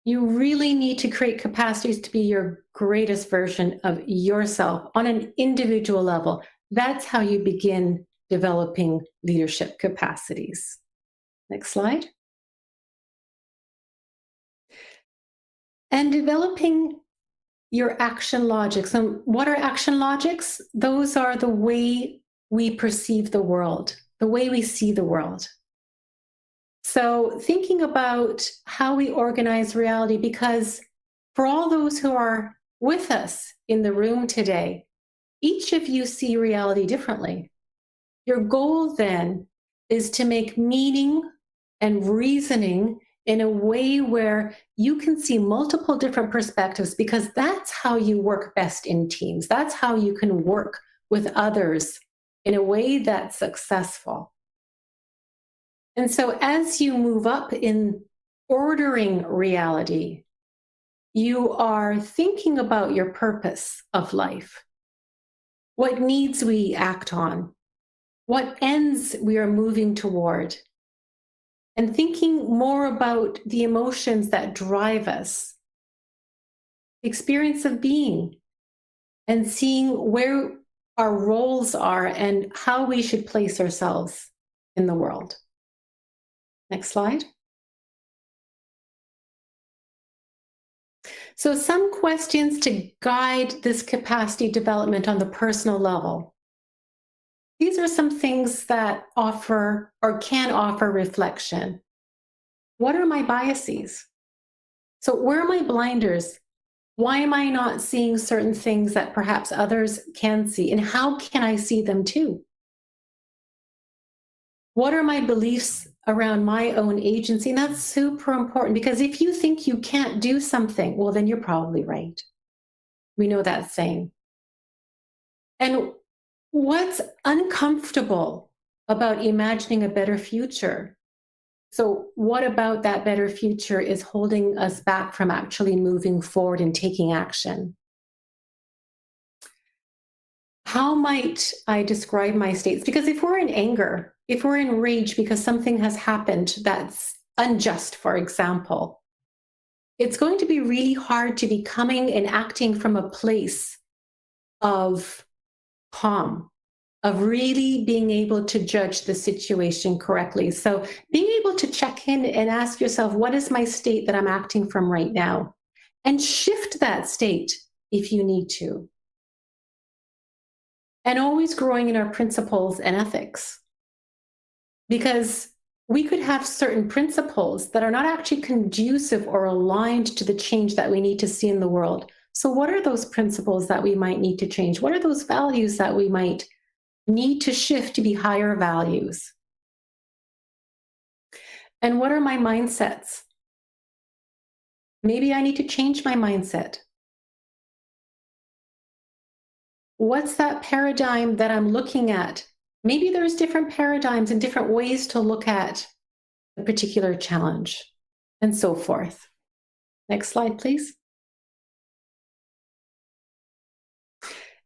you really need to create capacities to be your greatest version of yourself on an individual level. That's how you begin developing leadership capacities. Next slide. And developing your action logics. And what are action logics? Those are the way we perceive the world, the way we see the world. So thinking about how we organize reality, because for all those who are with us in the room today, each of you see reality differently. Your goal then is to make meaning and reasoning in a way where you can see multiple different perspectives, because that's how you work best in teams. That's how you can work with others in a way that's successful. And so as you move up in ordering reality, you are thinking about your purpose of life, what needs we act on, what ends we are moving toward, and thinking more about the emotions that drive us, the experience of being, and seeing where our roles are and how we should place ourselves in the world. Next slide. So some questions to guide this capacity development on the personal level. These are some things that offer or can offer reflection. What are my biases? So where are my blinders? Why am I not seeing certain things that perhaps others can see? And how can I see them too? What are my beliefs around my own agency? And that's super important, because if you think you can't do something, well, then you're probably right. We know that saying. And what's uncomfortable about imagining a better future? So what about that better future is holding us back from actually moving forward and taking action? How might I describe my states? Because if we're in anger, if we're in rage because something has happened that's unjust, for example, it's going to be really hard to be coming and acting from a place of calm, of really being able to judge the situation correctly. So being able to check in and ask yourself, what is my state that I'm acting from right now? And shift that state if you need to. And always growing in our principles and ethics. Because we could have certain principles that are not actually conducive or aligned to the change that we need to see in the world. So what are those principles that we might need to change? What are those values that we might need to shift to be higher values? And what are my mindsets? Maybe I need to change my mindset. What's that paradigm that I'm looking at? Maybe there's different paradigms and different ways to look at a particular challenge, and so forth. Next slide, please.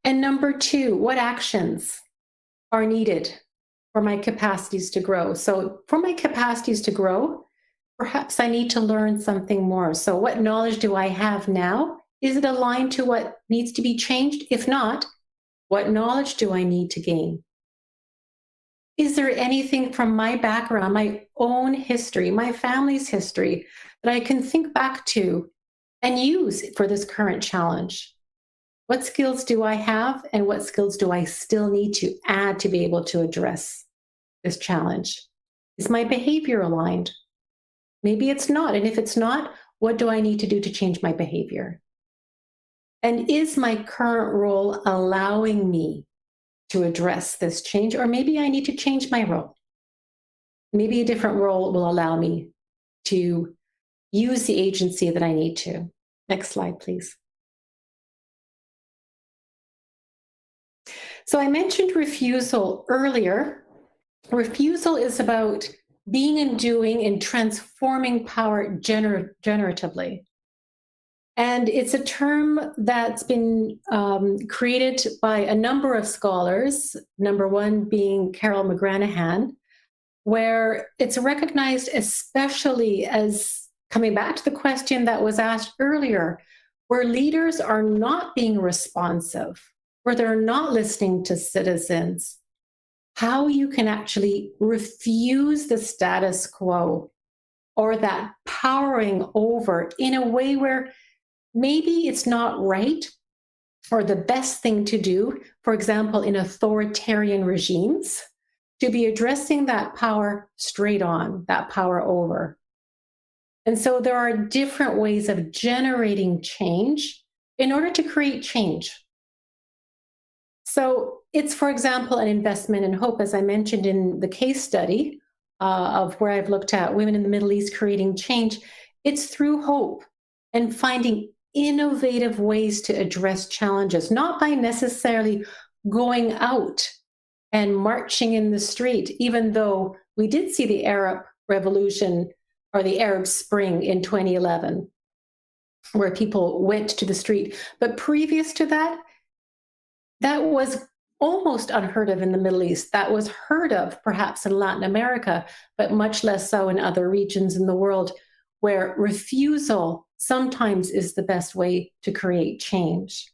And number 2, what actions are needed for my capacities to grow? So for my capacities to grow, perhaps I need to learn something more. So what knowledge do I have now? Is it aligned to what needs to be changed? If not, what knowledge do I need to gain? Is there anything from my background, my own history, my family's history, that I can think back to and use for this current challenge? What skills do I have, and what skills do I still need to add to be able to address this challenge? Is my behavior aligned? Maybe it's not. And if it's not, what do I need to do to change my behavior? And is my current role allowing me to address this change? Or maybe I need to change my role. Maybe a different role will allow me to use the agency that I need to. Next slide, please. So I mentioned refusal earlier. Refusal is about being and doing and transforming power generatively. And it's a term that's been created by a number of scholars, number one being Carol McGranahan, where it's recognized especially as coming back to the question that was asked earlier, where leaders are not being responsive, where they're not listening to citizens, how you can actually refuse the status quo or that powering over in a way where maybe it's not right or the best thing to do, for example, in authoritarian regimes, to be addressing that power straight on, that power over. And so there are different ways of generating change in order to create change. So it's, for example, an investment in hope, as I mentioned in the case study of where I've looked at women in the Middle East creating change. It's through hope and finding innovative ways to address challenges, not by necessarily going out and marching in the street, even though we did see the Arab Revolution or the Arab Spring in 2011, where people went to the street. But previous to that, that was almost unheard of in the Middle East. That was heard of perhaps in Latin America, but much less so in other regions in the world, where refusal sometimes is the best way to create change.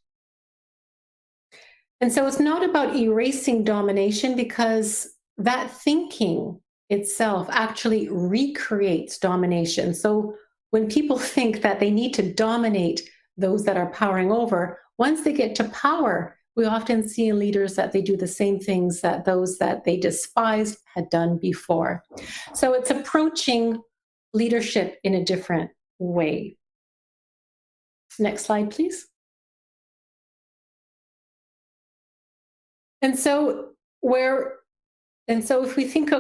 And so it's not about erasing domination, because that thinking itself actually recreates domination. So when people think that they need to dominate those that are powering over, once they get to power, we often see in leaders that they do the same things that those that they despised had done before. So it's approaching leadership in a different way. Next slide, please. And so if we think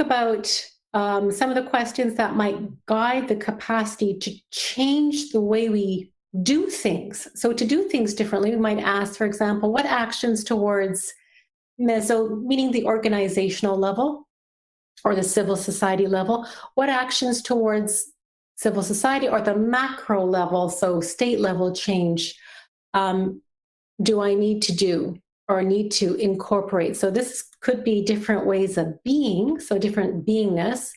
about some of the questions that might guide the capacity to change the way we do things. So to do things differently, we might ask, for example, what actions towards meaning the organizational level or the civil society level, what actions towards civil society or the macro level, so state level change, do I need to do or need to incorporate? So this could be different ways of being, so different beingness,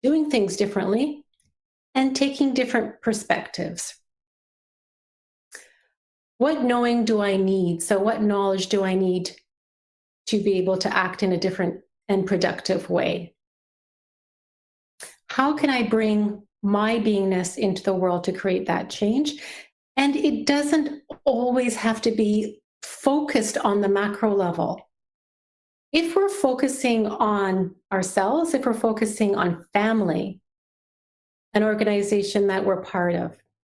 doing things differently, and taking different perspectives. What knowing do I need? So what knowledge do I need to be able to act in a different and productive way? How can I bring my beingness into the world to create that change? And it doesn't always have to be focused on the macro level. If we're focusing on ourselves, if we're focusing on family, an organization that we're part of,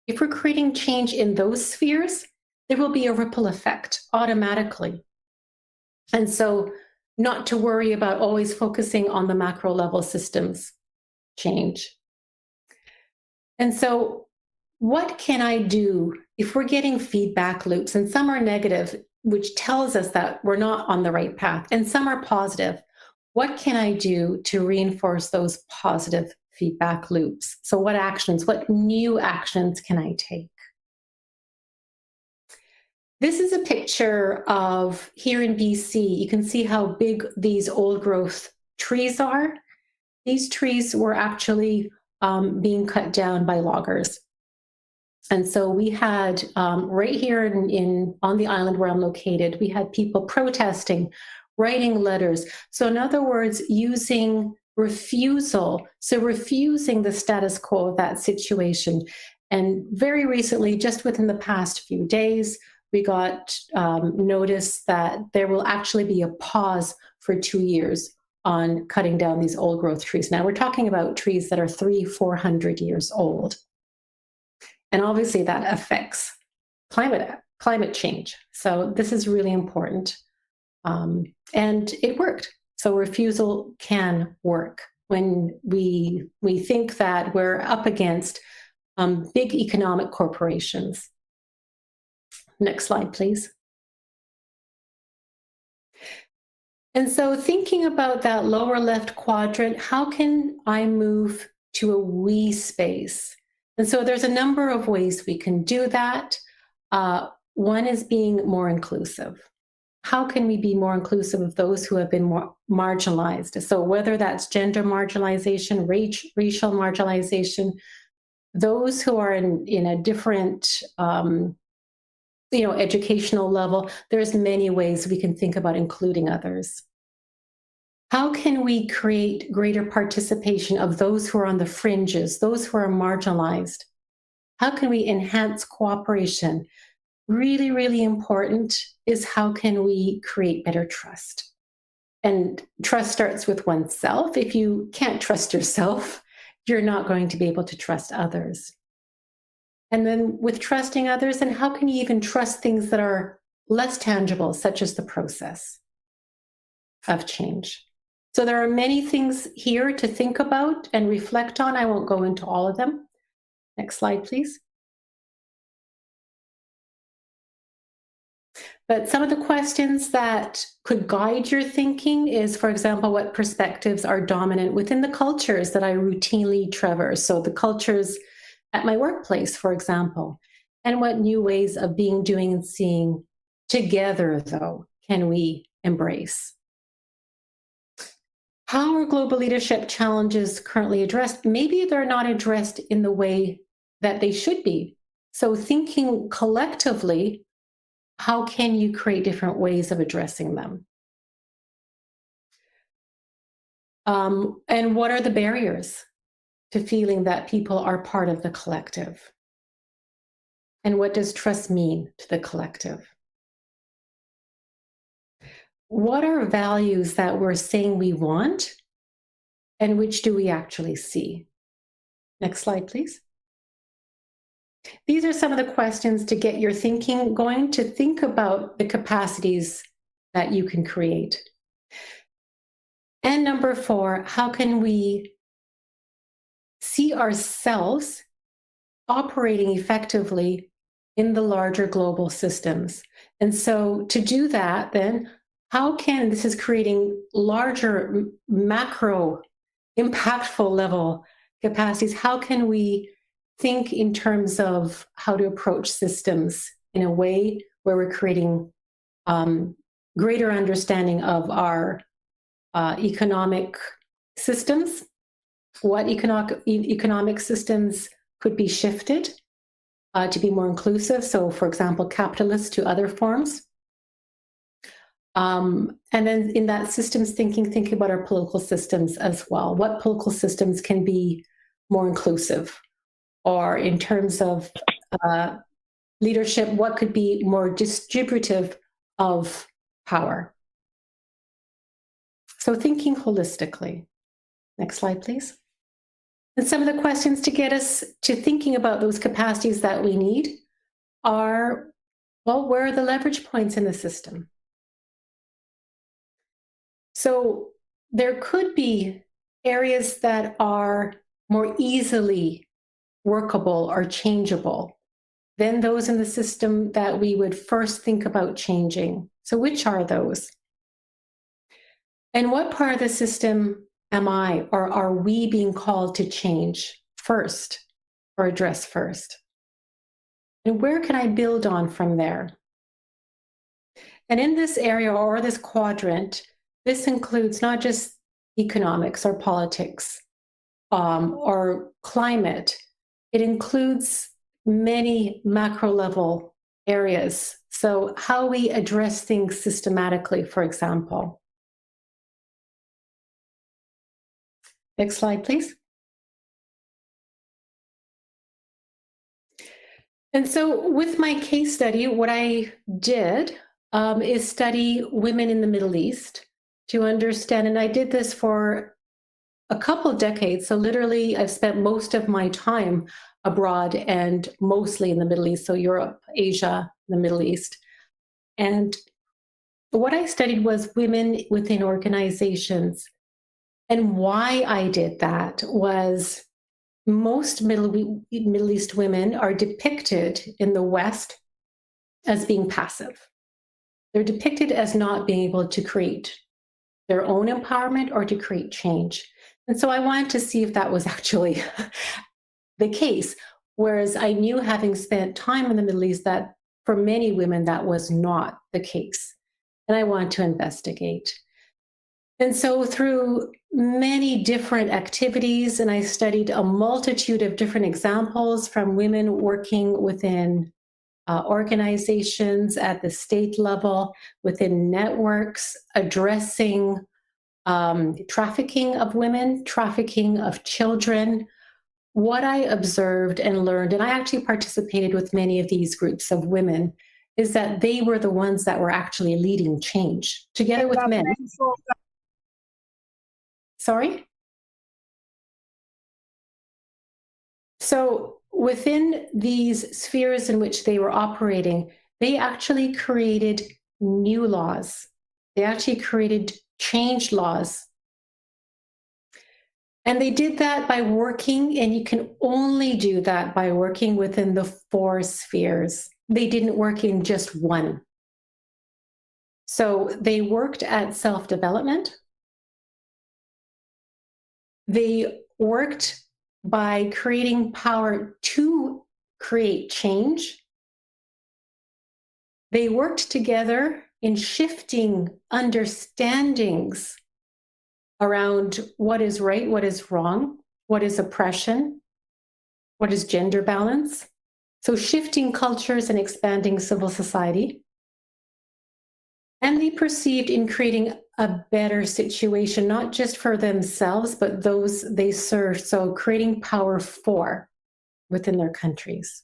if we're creating change in those spheres, there will be a ripple effect automatically. And so not to worry about always focusing on the macro level systems change. And so what can I do if we're getting feedback loops, and some are negative, which tells us that we're not on the right path, and some are positive? What can I do to reinforce those positive feedback loops? So what actions, what new actions can I take? This is a picture of here in BC. You can see how big these old growth trees are. These trees were actually being cut down by loggers. And so we had right here on the island where I'm located, we had people protesting, writing letters. So in other words, using refusal, so refusing the status quo of that situation. And very recently, just within the past few days, we got notice that there will actually be a pause for 2 years on cutting down these old growth trees. Now we're talking about trees that are 300-400 years old. And obviously that affects climate change. So this is really important. And it worked. So refusal can work when we think that we're up against big economic corporations. Next slide, please. And so thinking about that lower left quadrant, how can I move to a we space? And so there's a number of ways we can do that. One is being more inclusive. How can we be more inclusive of those who have been more marginalized? So whether that's gender marginalization, racial marginalization, those who are in a different educational level, there's many ways we can think about including others. How can we create greater participation of those who are on the fringes, those who are marginalized? How can we enhance cooperation? Really, really important is how can we create better trust? And trust starts with oneself. If you can't trust yourself, you're not going to be able to trust others. And then with trusting others, and how can you even trust things that are less tangible, such as the process of change? So there are many things here to think about and reflect on. I won't go into all of them. Next slide, please. But some of the questions that could guide your thinking is, for example, what perspectives are dominant within the cultures that I routinely traverse? So the cultures at my workplace, for example, and what new ways of being, doing, and seeing together, though, can we embrace? How are global leadership challenges currently addressed? Maybe they're not addressed in the way that they should be. So thinking collectively, how can you create different ways of addressing them? And what are the barriers to feeling that people are part of the collective? And what does trust mean to the collective? What are values that we're saying we want, and which do we actually see? Next slide, please. These are some of the questions to get your thinking going, to think about the capacities that you can create. And number 4, how can we see ourselves operating effectively in the larger global systems? And so to do that, then, how can, this is creating larger macro impactful level capacities, how can we think in terms of how to approach systems in a way where we're creating greater understanding of our economic systems, what economic systems could be shifted to be more inclusive. So, for example, capitalist to other forms. And then in that systems thinking about our political systems as well. What political systems can be more inclusive? Or in terms of leadership, what could be more distributive of power? So thinking holistically. Next slide, please. And some of the questions to get us to thinking about those capacities that we need are, well, where are the leverage points in the system? So there could be areas that are more easily workable or changeable than those in the system that we would first think about changing. So which are those? And what part of the system am I, or are we being called to change first or address first? And where can I build on from there? And in this area or this quadrant, this includes not just economics or politics or climate. It includes many macro level areas. So how we address things systematically, for example. Next slide, please. And so with my case study, what I did is study women in the Middle East to understand, and I did this for a couple of decades. So literally, I've spent most of my time abroad and mostly in the Middle East, so Europe, Asia, the Middle East. And what I studied was women within organizations. And why I did that was most Middle East women are depicted in the West as being passive. They're depicted as not being able to create their own empowerment or to create change. And so I wanted to see if that was actually the case. Whereas I knew, having spent time in the Middle East, that for many women that was not the case. And I wanted to investigate. And so through many different activities, and I studied a multitude of different examples from women working within organizations at the state level, within networks, addressing trafficking of women, trafficking of children. What I observed and learned, and I actually participated with many of these groups of women, is that they were the ones that were actually leading change together with men. Sorry? So within these spheres in which they were operating, they actually created new laws. They actually created change laws. And they did that by working, and you can only do that by working within the 4 spheres. They didn't work in just one. So they worked at self-development. They worked by creating power to create change. They worked together in shifting understandings around what is right, what is wrong, what is oppression, what is gender balance. So shifting cultures and expanding civil society. And they perceived in creating a better situation, not just for themselves, but those they serve. So creating power for within their countries.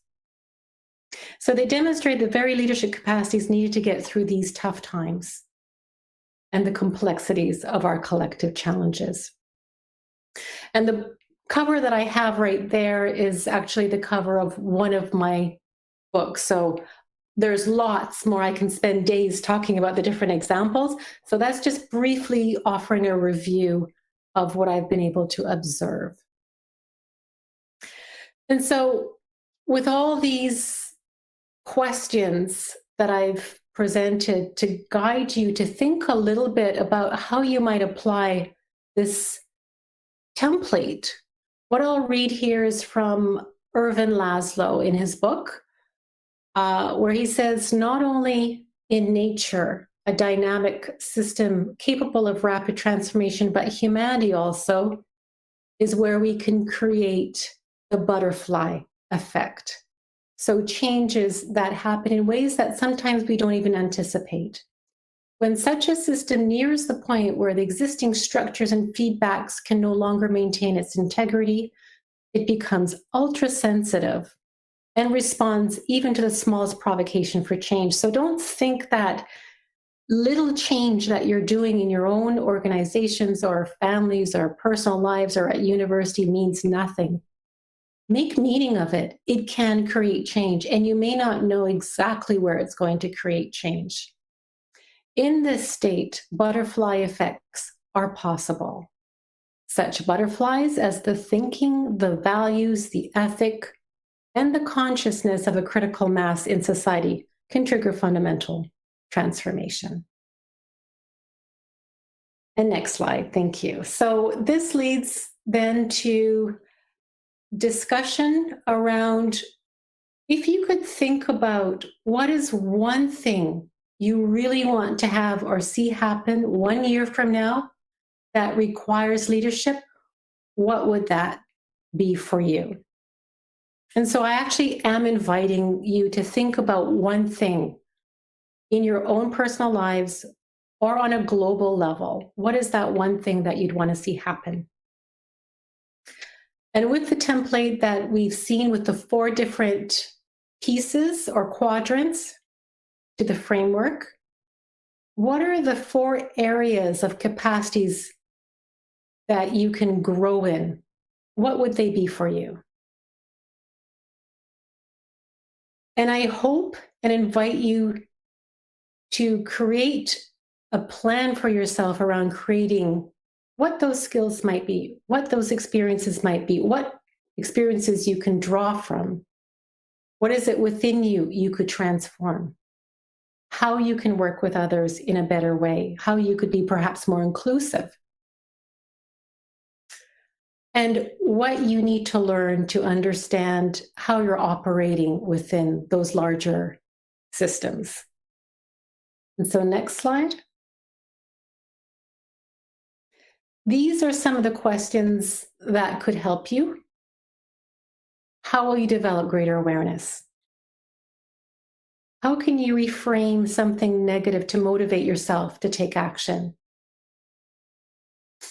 So they demonstrate the very leadership capacities needed to get through these tough times and the complexities of our collective challenges. And the cover that I have right there is actually the cover of one of my books. So there's lots more. I can spend days talking about the different examples. So that's just briefly offering a review of what I've been able to observe. And so with all these questions that I've presented to guide you to think a little bit about how you might apply this template, what I'll read here is from Ervin Laszlo in his book, where he says, not only in nature, a dynamic system capable of rapid transformation, but humanity also is where we can create the butterfly effect. So changes that happen in ways that sometimes we don't even anticipate. When such a system nears the point where the existing structures and feedbacks can no longer maintain its integrity, it becomes ultra-sensitive and responds even to the smallest provocation for change. So don't think that little change that you're doing in your own organizations or families or personal lives or at university means nothing. Make meaning of it. It can create change, and you may not know exactly where it's going to create change. In this state, butterfly effects are possible. Such butterflies as the thinking, the values, the ethic, and the consciousness of a critical mass in society can trigger fundamental transformation. And next slide, thank you. So this leads then to discussion around, if you could think about what is one thing you really want to have or see happen 1 year from now that requires leadership, what would that be for you? And so I actually am inviting you to think about one thing in your own personal lives or on a global level. What is that one thing that you'd want to see happen? And with the template that we've seen with the 4 different pieces or quadrants to the framework, what are the 4 areas of capacities that you can grow in? What would they be for you? And I hope and invite you to create a plan for yourself around creating what those skills might be, what those experiences might be, what experiences you can draw from. What is it within you could transform? How you can work with others in a better way, how you could be perhaps more inclusive. And what you need to learn to understand how you're operating within those larger systems. And so next slide. These are some of the questions that could help you. How will you develop greater awareness? How can you reframe something negative to motivate yourself to take action?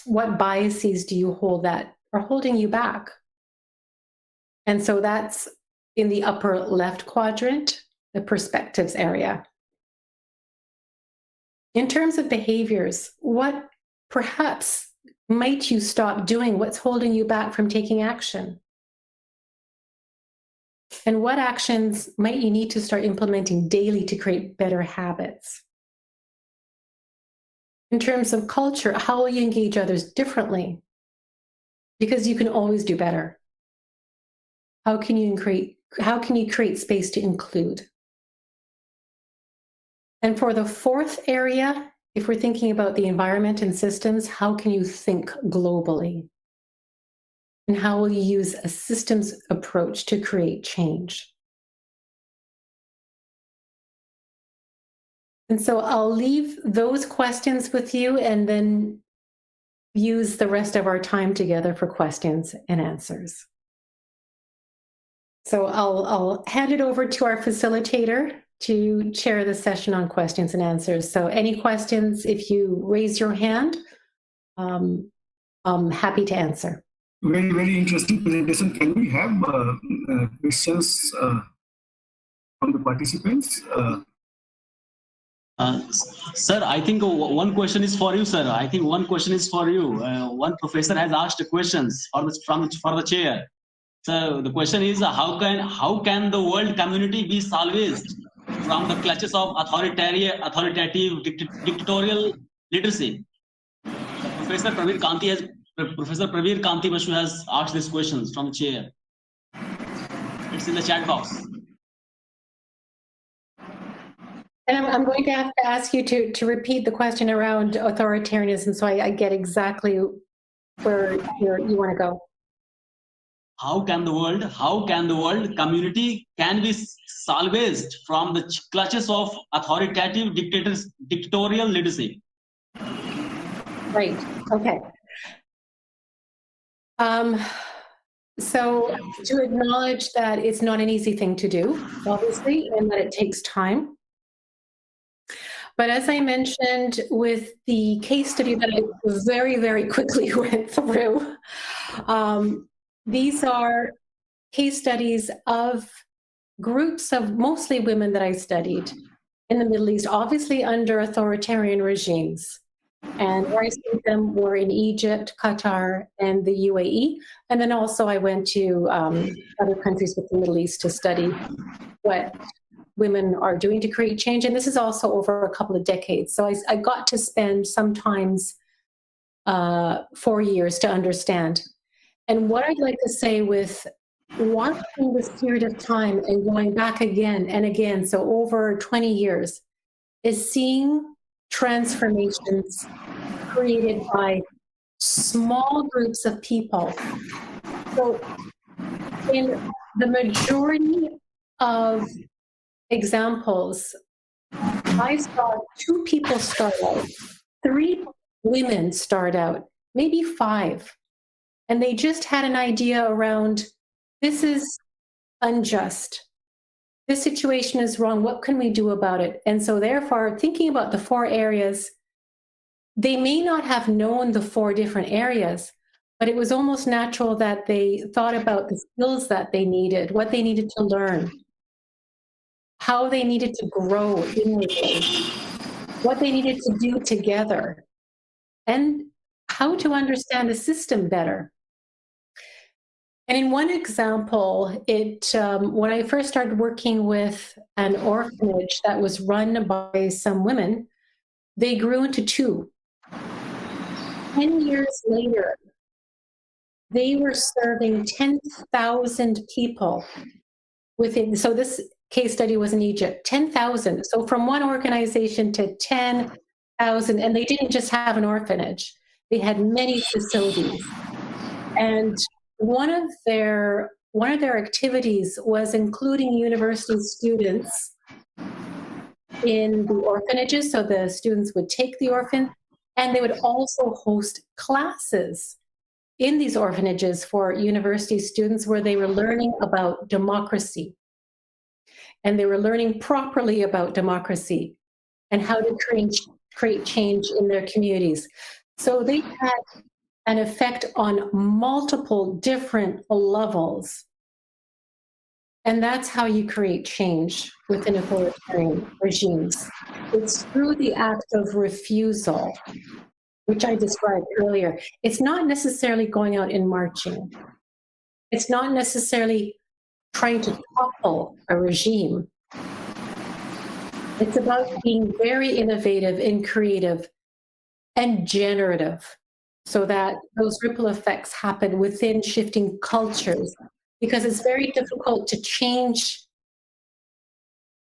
What biases do you hold that are holding you back? And so that's in the upper left quadrant, the perspectives area. In terms of behaviors, what perhaps might you stop doing? What's holding you back from taking action? And what actions might you need to start implementing daily to create better habits? In terms of culture, how will you engage others differently? Because you can always do better. How can you create space to include? And for the 4th area, if we're thinking about the environment and systems, how can you think globally? And how will you use a systems approach to create change? And so I'll leave those questions with you and then use the rest of our time together for questions and answers. So I'll hand it over to our facilitator to chair the session on questions and answers. So any questions, if you raise your hand, I'm happy to answer. Very, very interesting presentation. Can we have questions from the participants? Sir, I think one question is for you, sir. I think one question is for you. One professor has asked questions for the chair. So the question is, how can the world community be salvaged from the clutches of authoritative dictatorial leadership? So Professor Pravir Kanti Basu has asked these questions from the chair. It's in the chat box. And I'm going to have to ask you to repeat the question around authoritarianism so I get exactly where you want to go. How can the world community can be salvaged from the clutches of authoritative dictatorial leadership? Right. Okay. So to acknowledge that it's not an easy thing to do, obviously, and that it takes time. But as I mentioned with the case study that I very, very quickly went through, these are case studies of groups of mostly women that I studied in the Middle East, obviously under authoritarian regimes. And where I studied them were in Egypt, Qatar, and the UAE. And then also I went to other countries with the Middle East to study what women are doing to create change. And this is also over a couple of decades. So I got to spend sometimes 4 years to understand. And what I'd like to say with watching this period of time and going back again and again, so over 20 years, is seeing transformations created by small groups of people. So in the majority of examples, I saw 2 people start out, 3 women start out, maybe 5. And they just had an idea around, this is unjust. This situation is wrong. What can we do about it? And so therefore, thinking about the 4 areas, they may not have known the 4 different areas, but it was almost natural that they thought about the skills that they needed, what they needed to learn, how they needed to grow inwardly, what they needed to do together, and how to understand the system better. And in one example, when I first started working with an orphanage that was run by some women, they grew into 2. 10 years later, they were serving 10,000 people within, so this case study was in Egypt, 10,000. So from one organization to 10,000, and they didn't just have an orphanage, they had many facilities. And one of their activities was including university students in the orphanages. So the students would take the orphan, and they would also host classes in these orphanages for university students where they were learning about democracy. And they were learning properly about democracy and how to create change in their communities. So they had an effect on multiple different levels. And that's how you create change within authoritarian regimes. It's through the act of refusal, which I described earlier. It's not necessarily going out and marching. It's not necessarily trying to topple a regime. It's about being very innovative and creative and generative, so that those ripple effects happen within shifting cultures, because it's very difficult to change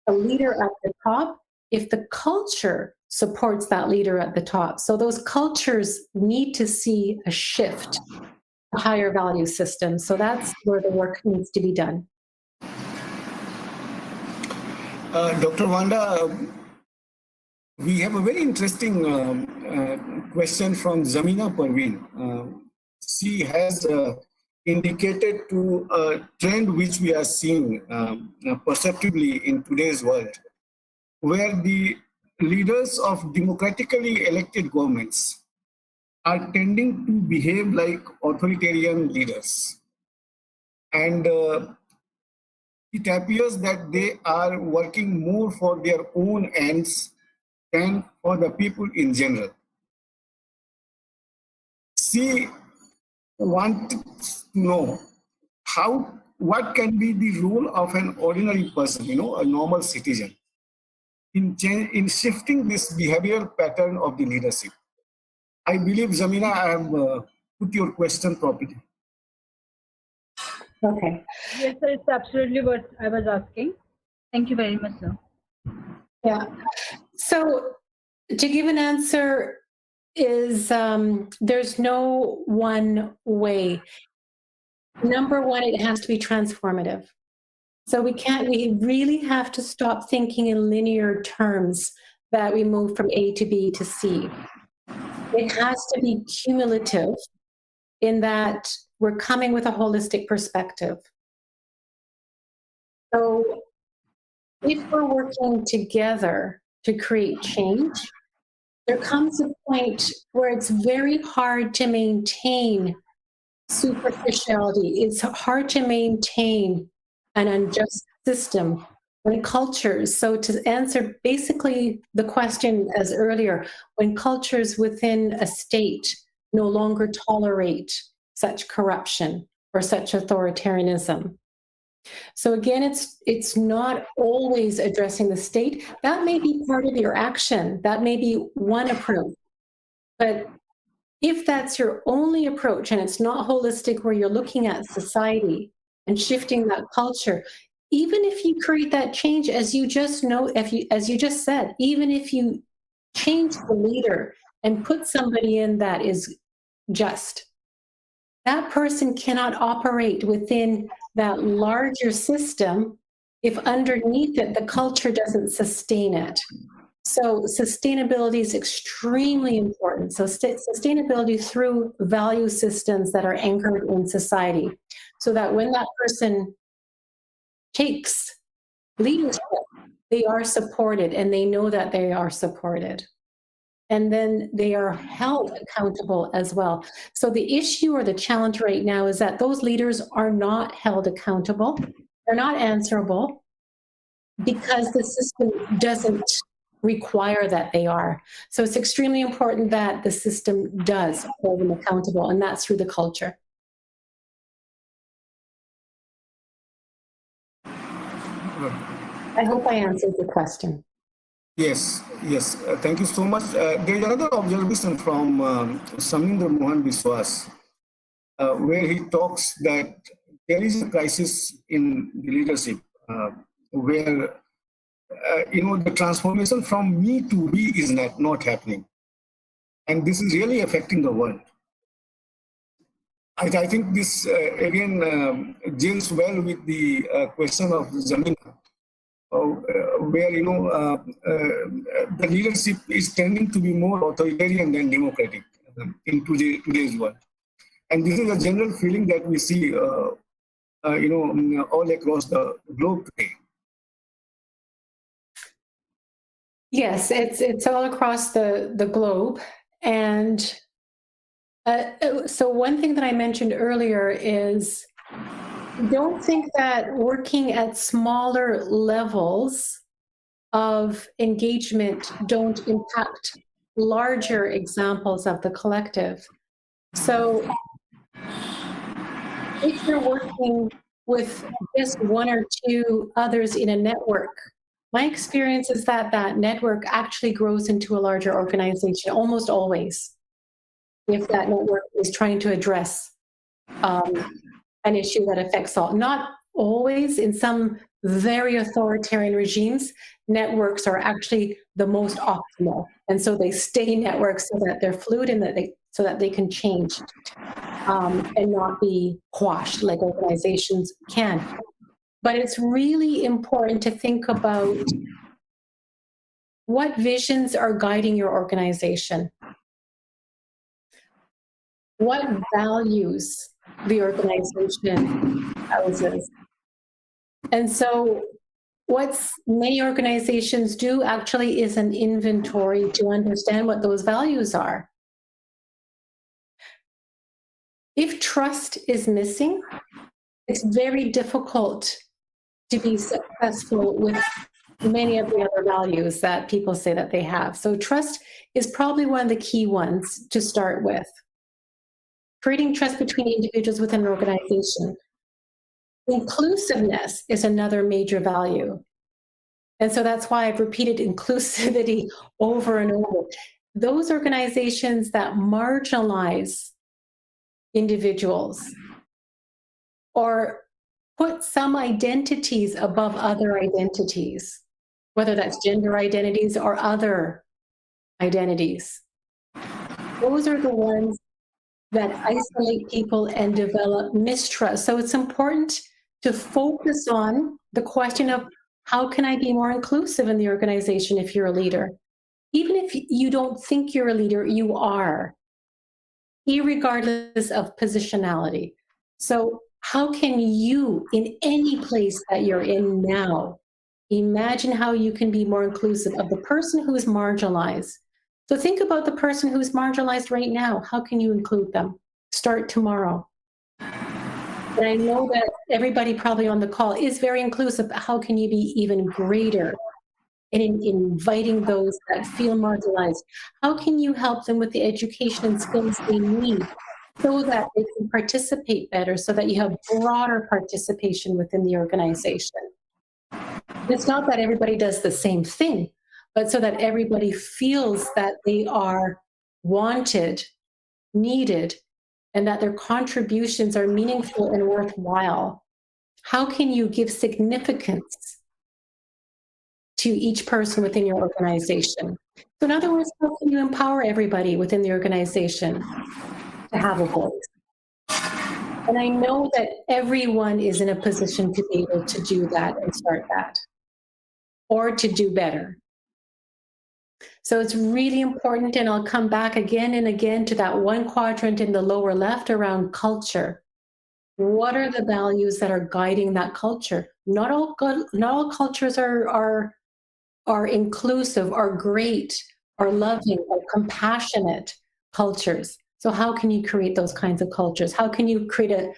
a leader at the top if the culture supports that leader at the top. So those cultures need to see a shift, a higher value system. So that's where the work needs to be done. Dr. Wanda, we have a very interesting question from Zamina Parveen. She has indicated to a trend which we are seeing perceptibly in today's world, where the leaders of democratically elected governments are tending to behave like authoritarian leaders. And it appears that they are working more for their own ends and for the people in general. She wanted to know what can be the role of an ordinary person, a normal citizen, in shifting this behavioral pattern of the leadership. I believe, Zamina, I have put your question properly. Okay. Yes, sir, it's absolutely what I was asking. Thank you very much, sir. Yeah. So to give an answer is there's no one way. Number one, it has to be transformative. So we really have to stop thinking in linear terms that we move from A to B to C. It has to be cumulative in that we're coming with a holistic perspective. So if we're working together to create change, there comes a point where it's very hard to maintain superficiality. It's hard to maintain an unjust system when cultures, so to answer basically the question as earlier, when cultures within a state no longer tolerate such corruption or such authoritarianism. So again, it's not always addressing the state. That may be part of your action. That may be one approach. But if that's your only approach and it's not holistic where you're looking at society and shifting that culture, even if you create that change, as you just said, even if you change the leader and put somebody in that is just, that person cannot operate within that larger system if underneath it, the culture doesn't sustain it. So sustainability is extremely important. So sustainability through value systems that are anchored in society, so that when that person takes leadership, they are supported and they know that they are supported. And then they are held accountable as well. So the issue or the challenge right now is that those leaders are not held accountable. They're not answerable because the system doesn't require that they are. So it's extremely important that the system does hold them accountable, and that's through the culture. I hope I answered the question. Yes. Thank you so much. There is another observation from Samindra Mohan Biswas, where he talks that there is a crisis in the leadership, where the transformation from me to we is not happening, and this is really affecting the world. I think this again gels well with the question of Zamina. Where the leadership is tending to be more authoritarian than democratic in today's world, and this is a general feeling that we see, all across the globe today. Yes, it's all across the globe, and so one thing that I mentioned earlier is, don't think that working at smaller levels of engagement don't impact larger examples of the collective. So if you're working with just one or two others in a network, my experience is that that network actually grows into a larger organization almost always, if that network is trying to address an issue that affects all. Not always. In some very authoritarian regimes, networks are actually the most optimal, and so they stay networks so that they're fluid and so that they can change and not be quashed like organizations can. But it's really important to think about what visions are guiding your organization, what values the organization houses. And so what many organizations do actually is an inventory to understand what those values are. If trust is missing, it's very difficult to be successful with many of the other values that people say that they have. So trust is probably one of the key ones to start with. Creating trust between individuals within an organization. Inclusiveness is another major value. And so that's why I've repeated inclusivity over and over. Those organizations that marginalize individuals or put some identities above other identities, whether that's gender identities or other identities, those are the ones that isolate people and develop mistrust. So it's important to focus on the question of how can I be more inclusive in the organization if you're a leader? Even if you don't think you're a leader, you are, irregardless of positionality. So how can you, in any place that you're in now, imagine how you can be more inclusive of the person who is marginalized? So think about the person who's marginalized right now. How can you include them? Start tomorrow. And I know that everybody probably on the call is very inclusive, but how can you be even greater in inviting those that feel marginalized? How can you help them with the education and skills they need so that they can participate better, so that you have broader participation within the organization? It's not that everybody does the same thing, but so that everybody feels that they are wanted, needed, and that their contributions are meaningful and worthwhile. How can you give significance to each person within your organization? So in other words, how can you empower everybody within the organization to have a voice? And I know that everyone is in a position to be able to do that and start that, or to do better. So it's really important, and I'll come back again and again to that one quadrant in the lower left around culture. What are the values that are guiding that culture? Not all cultures are inclusive, are great, are loving, are compassionate cultures. So how can you create those kinds of cultures? How can you create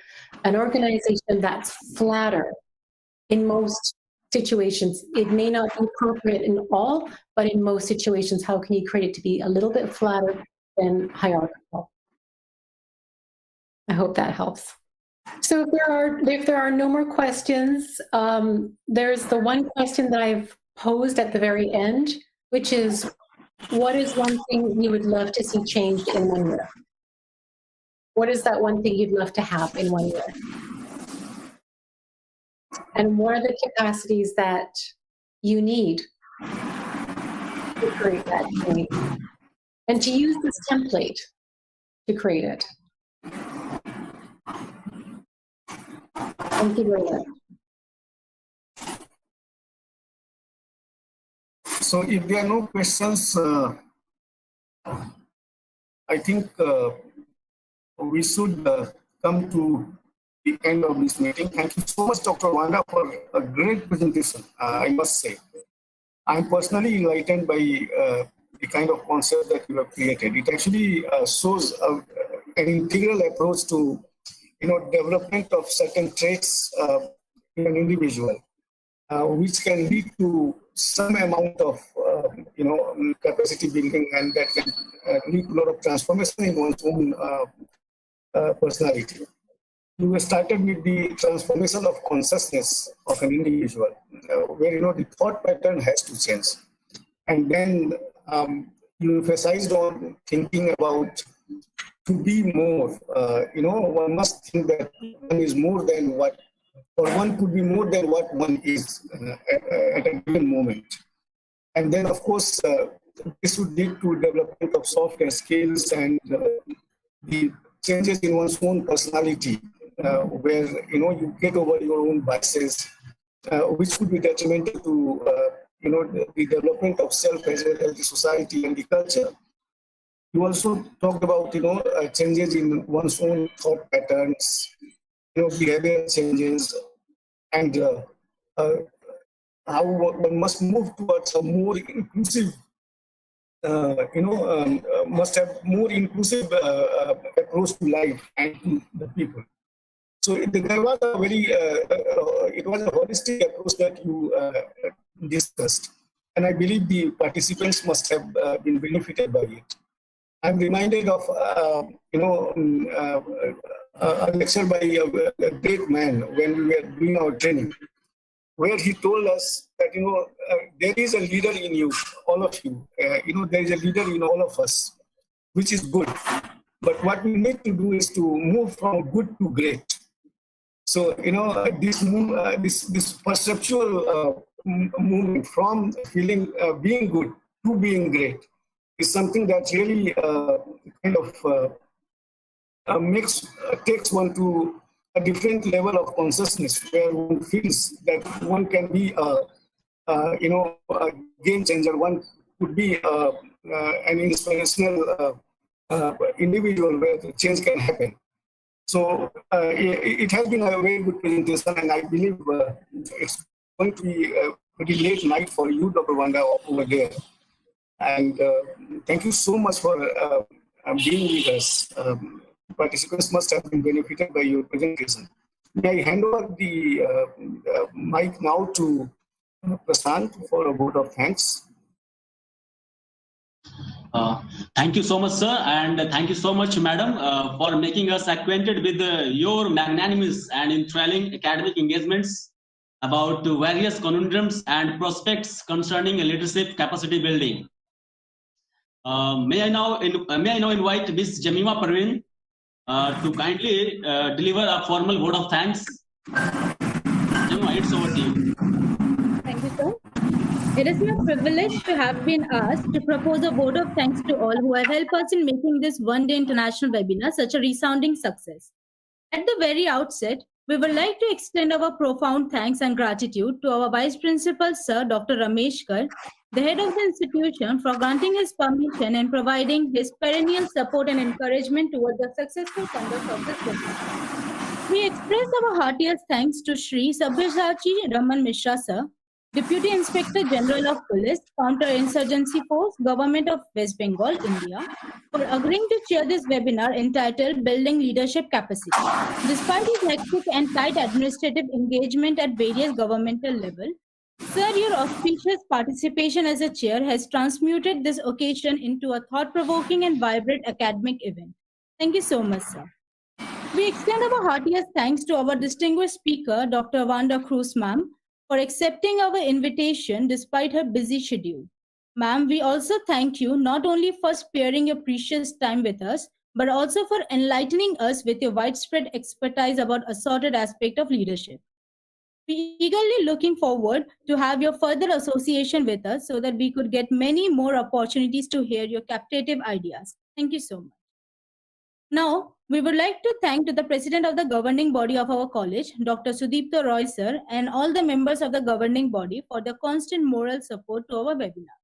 an organization that's flatter in most situations? It may not be appropriate in all, but in most situations, how can you create it to be a little bit flatter than hierarchical? I hope that helps. So if there are no more questions, there's the one question that I've posed at the very end, which is, what is one thing you would love to see changed in 1 year? What is that one thing you'd love to have in 1 year? And what are the capacities that you need to create that change? And to use this template to create it. Thank you very much. So if there are no questions, I think we should come to the end of this meeting. Thank you so much, Dr. Wanda, for a great presentation, I must say. I'm personally enlightened by the kind of concept that you have created. It actually shows an integral approach to development of certain traits in an individual, which can lead to some amount of capacity building, and that can lead to a lot of transformation in one's own personality. You started with the transformation of consciousness of an individual, where the thought pattern has to change, and then you emphasized on thinking about to be more. One must think that one is more than what, or one could be more than what one is at a given moment. And then, of course, this would lead to development of soft skills and the changes in one's own personality, where you get over your own biases, which could be detrimental to the development of self as well as the society and the culture. You also talked about changes in one's own thought patterns, behavior changes, and how one must move towards a more inclusive, must have more inclusive approach to life and to the people. So there was a very, it was a holistic approach that you discussed. And I believe the participants must have been benefited by it. I'm reminded of, a lecture by a great man when we were doing our training, where he told us that, there is a leader in you, all of you. There is a leader in all of us, which is good. But what we need to do is to move from good to great. So, this perceptual movement from feeling being good to being great is something that really takes one to a different level of consciousness, where one feels that one can be a game changer. One could be an inspirational individual where the change can happen. So it has been a very good presentation, and I believe it's going to be a pretty late night for you, Dr. Wanda, over there. And thank you so much for being with us. Participants must have been benefited by your presentation. May I hand over the mic now to Prashant for a vote of thanks. Thank you so much, sir, and thank you so much, madam, for making us acquainted with your magnanimous and enthralling academic engagements about various conundrums and prospects concerning leadership capacity building. May I now invite Ms. Jamima Parveen to kindly deliver a formal vote of thanks. Jamima, it's over to you. Thank you, sir. It is my privilege to have been asked to propose a vote of thanks to all who have helped us in making this one-day international webinar such a resounding success. At the very outset, we would like to extend our profound thanks and gratitude to our Vice Principal, Sir Dr. Rameshkar, the head of the institution, for granting his permission and providing his perennial support and encouragement towards the successful conduct of this webinar. We express our heartiest thanks to Shri, Sabya, Sachi, Raman, Mishra, Sir, Deputy Inspector General of Police, Counter-Insurgency Force, Government of West Bengal, India, for agreeing to chair this webinar entitled Building Leadership Capacity. Despite his hectic and tight administrative engagement at various governmental levels, sir, your auspicious participation as a chair has transmuted this occasion into a thought-provoking and vibrant academic event. Thank you so much, sir. We extend our heartiest thanks to our distinguished speaker, Dr. Wanda Krause, ma'am, for accepting our invitation despite her busy schedule. Ma'am, we also thank you not only for sparing your precious time with us, but also for enlightening us with your widespread expertise about assorted aspects of leadership. We eagerly looking forward to have your further association with us so that we could get many more opportunities to hear your captivative ideas. Thank you so much. Now, we would like to thank the President of the governing body of our college, Dr. Sudipto Roy, sir, and all the members of the governing body for their constant moral support to our webinar.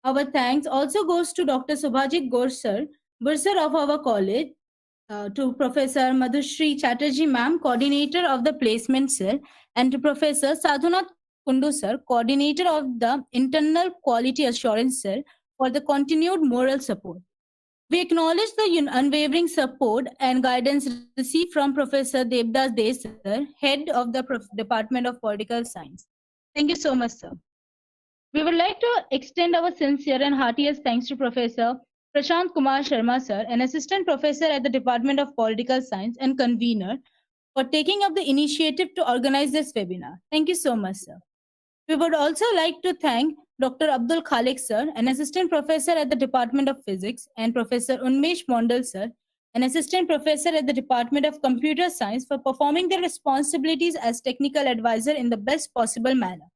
Our thanks also goes to Dr. Subhajit Bursar of our college, to Professor Madhushri Chatterjee, ma'am, coordinator of the placement cell, and to Professor Sadhunath Kundu, sir, coordinator of the internal quality assurance cell, for the continued moral support. We acknowledge the unwavering support and guidance received from Professor Devdas De, sir, head of the Department of Political Science. Thank you so much, sir. We would like to extend our sincere and heartiest thanks to Professor Prashant Kumar Sharma, sir, an assistant professor at the Department of Political Science and convener, for taking up the initiative to organize this webinar. Thank you so much, sir. We would also like to thank Dr. Abdul Khalik, sir, an assistant professor at the Department of Physics, and Professor Unmesh Mondal, sir, an assistant professor at the Department of Computer Science, for performing their responsibilities as technical advisor in the best possible manner.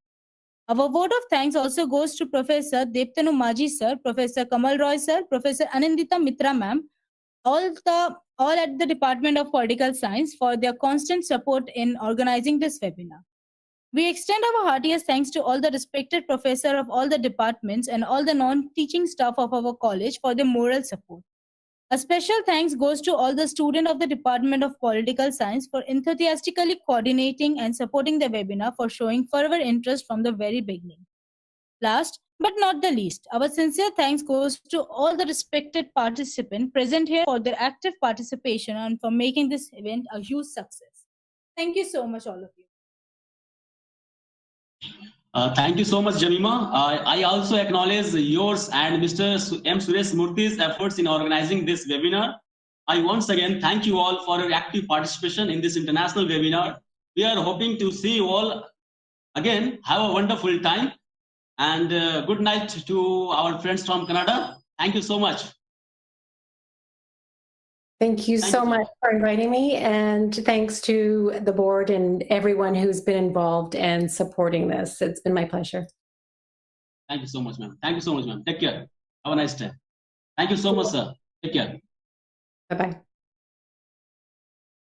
Our vote of thanks also goes to Professor Deptanu Maji, sir, Professor Kamal Roy, sir, Professor Anandita Mitra, ma'am, all at the Department of Political Science for their constant support in organizing this webinar. We extend our heartiest thanks to all the respected professors of all the departments and all the non-teaching staff of our college for their moral support. A special thanks goes to all the students of the Department of Political Science for enthusiastically coordinating and supporting the webinar, for showing fervent interest from the very beginning. Last but not the least, our sincere thanks goes to all the respected participants present here for their active participation and for making this event a huge success. Thank you so much, all of you. Thank you so much, Jamima. I also acknowledge yours and Mr. M. Suresh Murthy's efforts in organizing this webinar. I once again thank you all for your active participation in this international webinar. We are hoping to see you all again. Have a wonderful time, and good night to our friends from Canada. Thank you so much. Thank you so much for inviting me, and thanks to the board and everyone who's been involved and supporting this. It's been my pleasure. Thank you so much, ma'am. Thank you so much, ma'am. Take care. Have a nice day. Thank you so much, sir. Take care. Bye-bye.